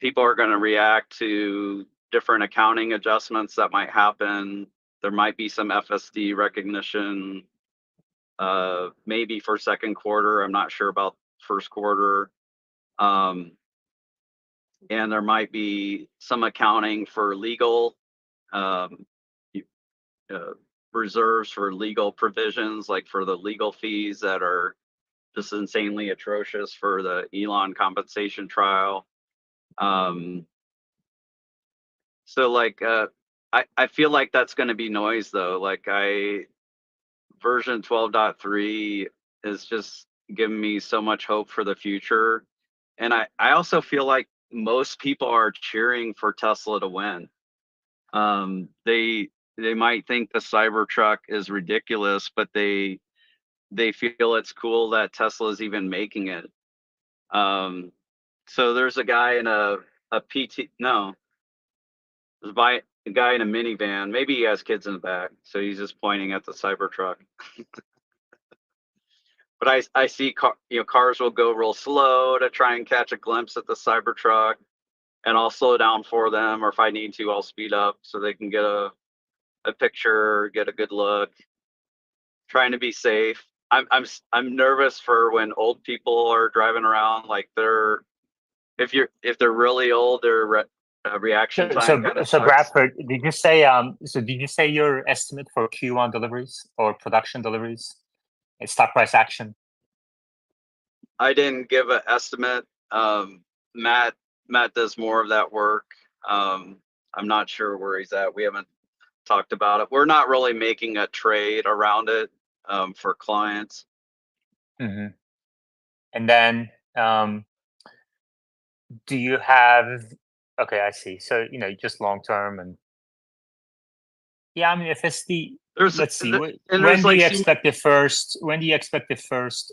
people are going to react to different accounting adjustments that might happen. There might be some FSD recognition, maybe for second quarter. I'm not sure about first quarter. And there might be some accounting for legal reserves for legal provisions, like for the legal fees that are just insanely atrocious for the Elon compensation trial. So like I feel like that's going to be noise though. Like version 12.3 is just giving me so much hope for the future. And I also feel like most people are cheering for Tesla to win. They might think the Cybertruck is ridiculous, but they feel it's cool that Tesla is even making it. So there's a guy in a PT, no, there's a guy in a minivan. Maybe he has kids in the back, so he's just pointing at the Cybertruck. But I see cars will go real slow to try and catch a glimpse at the Cybertruck. and I'll slow down for them, or if I need to, I'll speed up so they can get a picture, get a good look. Trying to be safe. I'm nervous for when old people are driving around. Like if they're really old, their reaction time kind of So sucks. Bradford, did you say your estimate for Q1 deliveries or production deliveries? It's stock price action. I didn't give an estimate. Matt does more of that work. I'm not sure where he's at. We haven't talked about it. We're not really making a trade around it for clients. Mm-hmm. And then, do you have? Okay, I see. So just long term, and yeah, I mean, FSD. Let's see. When do you expect the first? When do you expect the first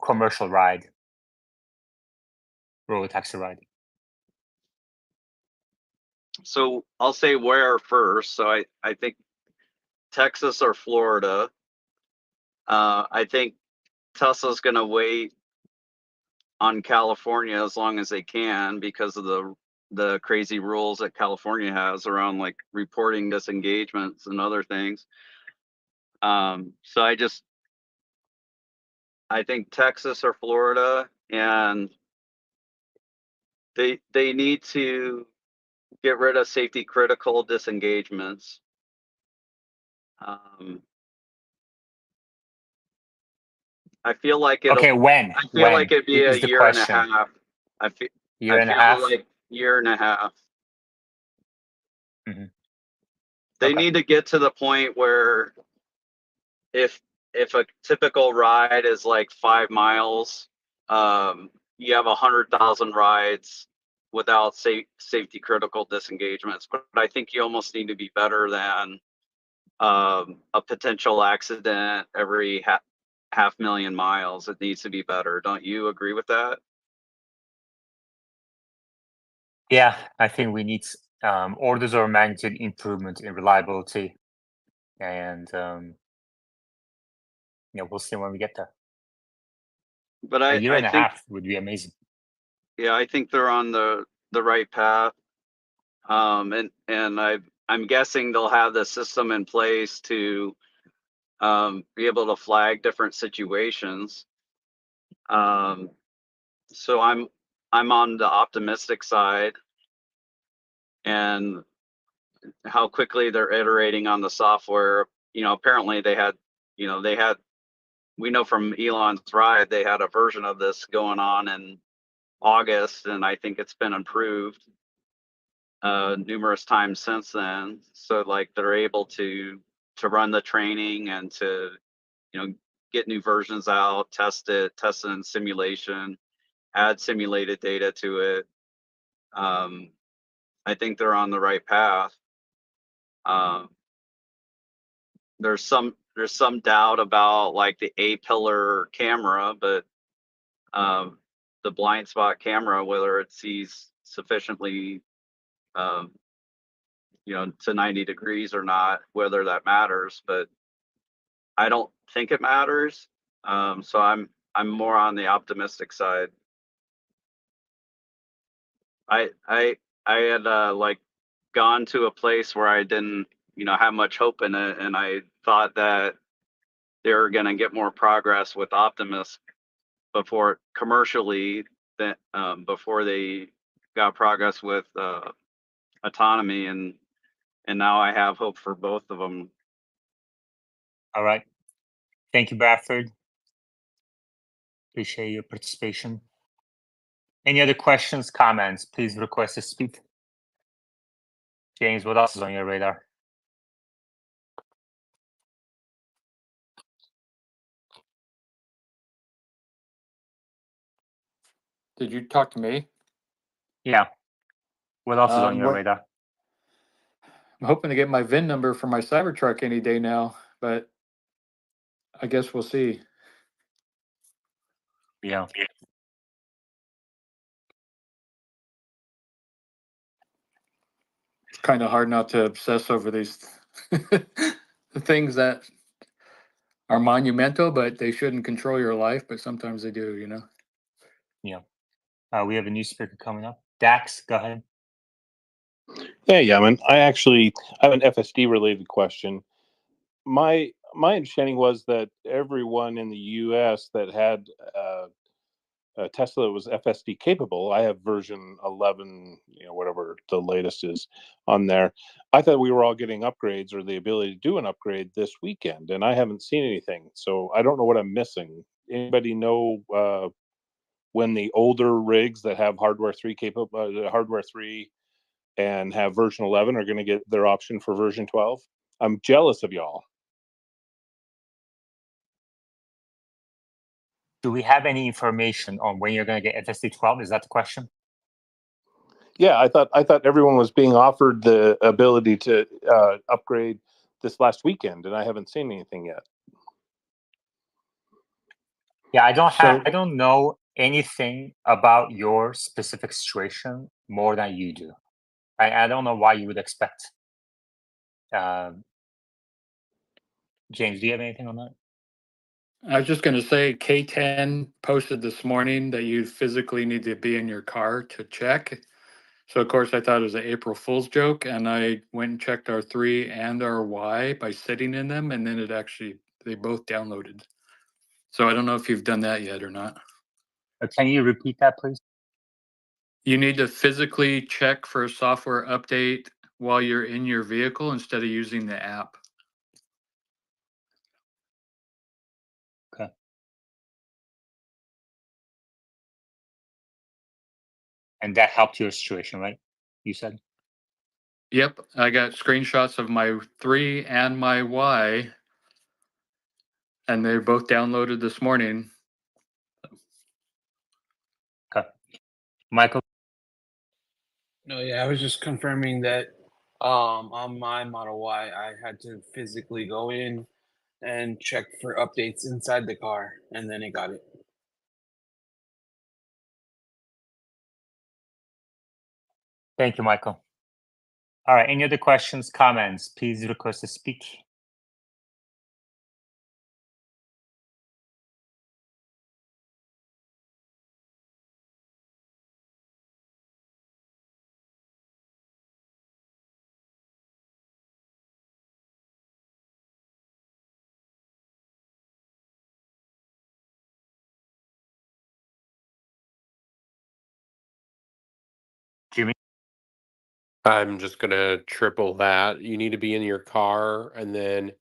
commercial ride, robo taxi ride? So I'll say where first. So I think Texas or Florida. I think Tesla's going to wait on California as long as they can because of the crazy rules that California has around like reporting disengagements and other things. So I think Texas or Florida, and they need to get rid of safety critical disengagements. I feel like when? I feel like it'd be a is the year and a question. half. I feel half? like year and a half. Mm-hmm. They need to get to the point where if a typical ride is like 5 miles, you have 100,000 rides without safety critical disengagements. But I think you almost need to be better than a potential accident every half million miles. It needs to be better. Don't you agree with that? Yeah, I think we need orders of magnitude improvement in reliability, and we'll see when we get there. But a year and I a think, half would be amazing. Yeah, I think they're on the right path. And I'm guessing they'll have the system in place to be able to flag different situations. So I'm on the optimistic side, and how quickly they're iterating on the software. Apparently they had we know from Elon's ride, they had a version of this going on in August, and I think it's been improved numerous times since then. So like they're able to run the training and to get new versions out, test it in simulation, add simulated data to it. I think they're on the right path. There's some doubt about like the A-pillar camera, but the blind spot camera, whether it sees sufficiently to 90 degrees or not, whether that matters, but I don't think it matters. So I'm more on the optimistic side. I had like gone to a place where I didn't have much hope in it, and I thought that they were going to get more progress with Optimus before commercially, that before they got progress with autonomy, and now I have hope for both of them. All right. Thank you, Bradford. Appreciate your participation. Any other questions, comments? Please request to speak. James, what else is on your radar? Did you talk to me? Yeah. What else is on your What- radar? I'm hoping to get my VIN number for my Cybertruck any day now, but I guess we'll see. Yeah. It's kind of hard not to obsess over these things that are monumental, but they shouldn't control your life, but sometimes they do, Yeah. We have a new speaker coming up. Dax, go ahead. Hey, Yaman. I have an FSD related question. My understanding was that everyone in the U.S. that had a Tesla that was FSD capable, I have version 11, whatever the latest is on there. I thought we were all getting upgrades or the ability to do an upgrade this weekend, and I haven't seen anything. So I don't know what I'm missing. Anybody know when the older rigs that have hardware 3 capable, hardware 3 and have version 11 are going to get their option for version 12? I'm jealous of y'all. Do we have any information on when you're going to get FSD 12? Is that the question? Yeah, I thought everyone was being offered the ability to upgrade this last weekend, and I haven't seen anything yet. Yeah, I don't know anything about your specific situation more than you do. I don't know why you would expect. James, do you have anything on that? I was just going to say, K10 posted this morning that you physically need to be in your car to check. So, of course, I thought it was an April Fool's joke, and I went and checked our 3 and our Y by sitting in them, and then they both downloaded. So I don't know if you've done that yet or not. Can you repeat that, please? You need to physically check for a software update while you're in your vehicle instead of using the app. Okay. And that helped your situation, right? You said? Yep, I got screenshots of my 3 and my Y, and they both downloaded this morning. Okay. Michael? No, yeah, I was just confirming that on my Model Y, I had to physically go in and check for updates inside the car, and then it got it. Thank you, Michael. All right, any other questions, comments? Please request to speak. Jimmy? I'm just gonna triple that. You need to be in your car, and then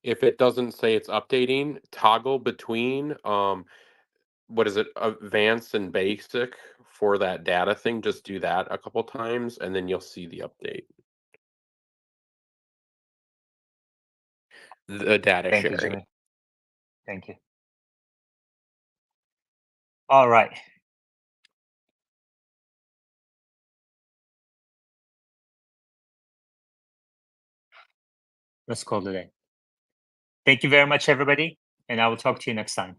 if it doesn't say it's updating, toggle between what is it, advanced and basic for that data thing. Just do that a couple times, and then you'll see the update. The data Thank you, sharing. Jimmy. Thank you. All right. Let's call it a day. Thank you very much, everybody, and I will talk to you next time.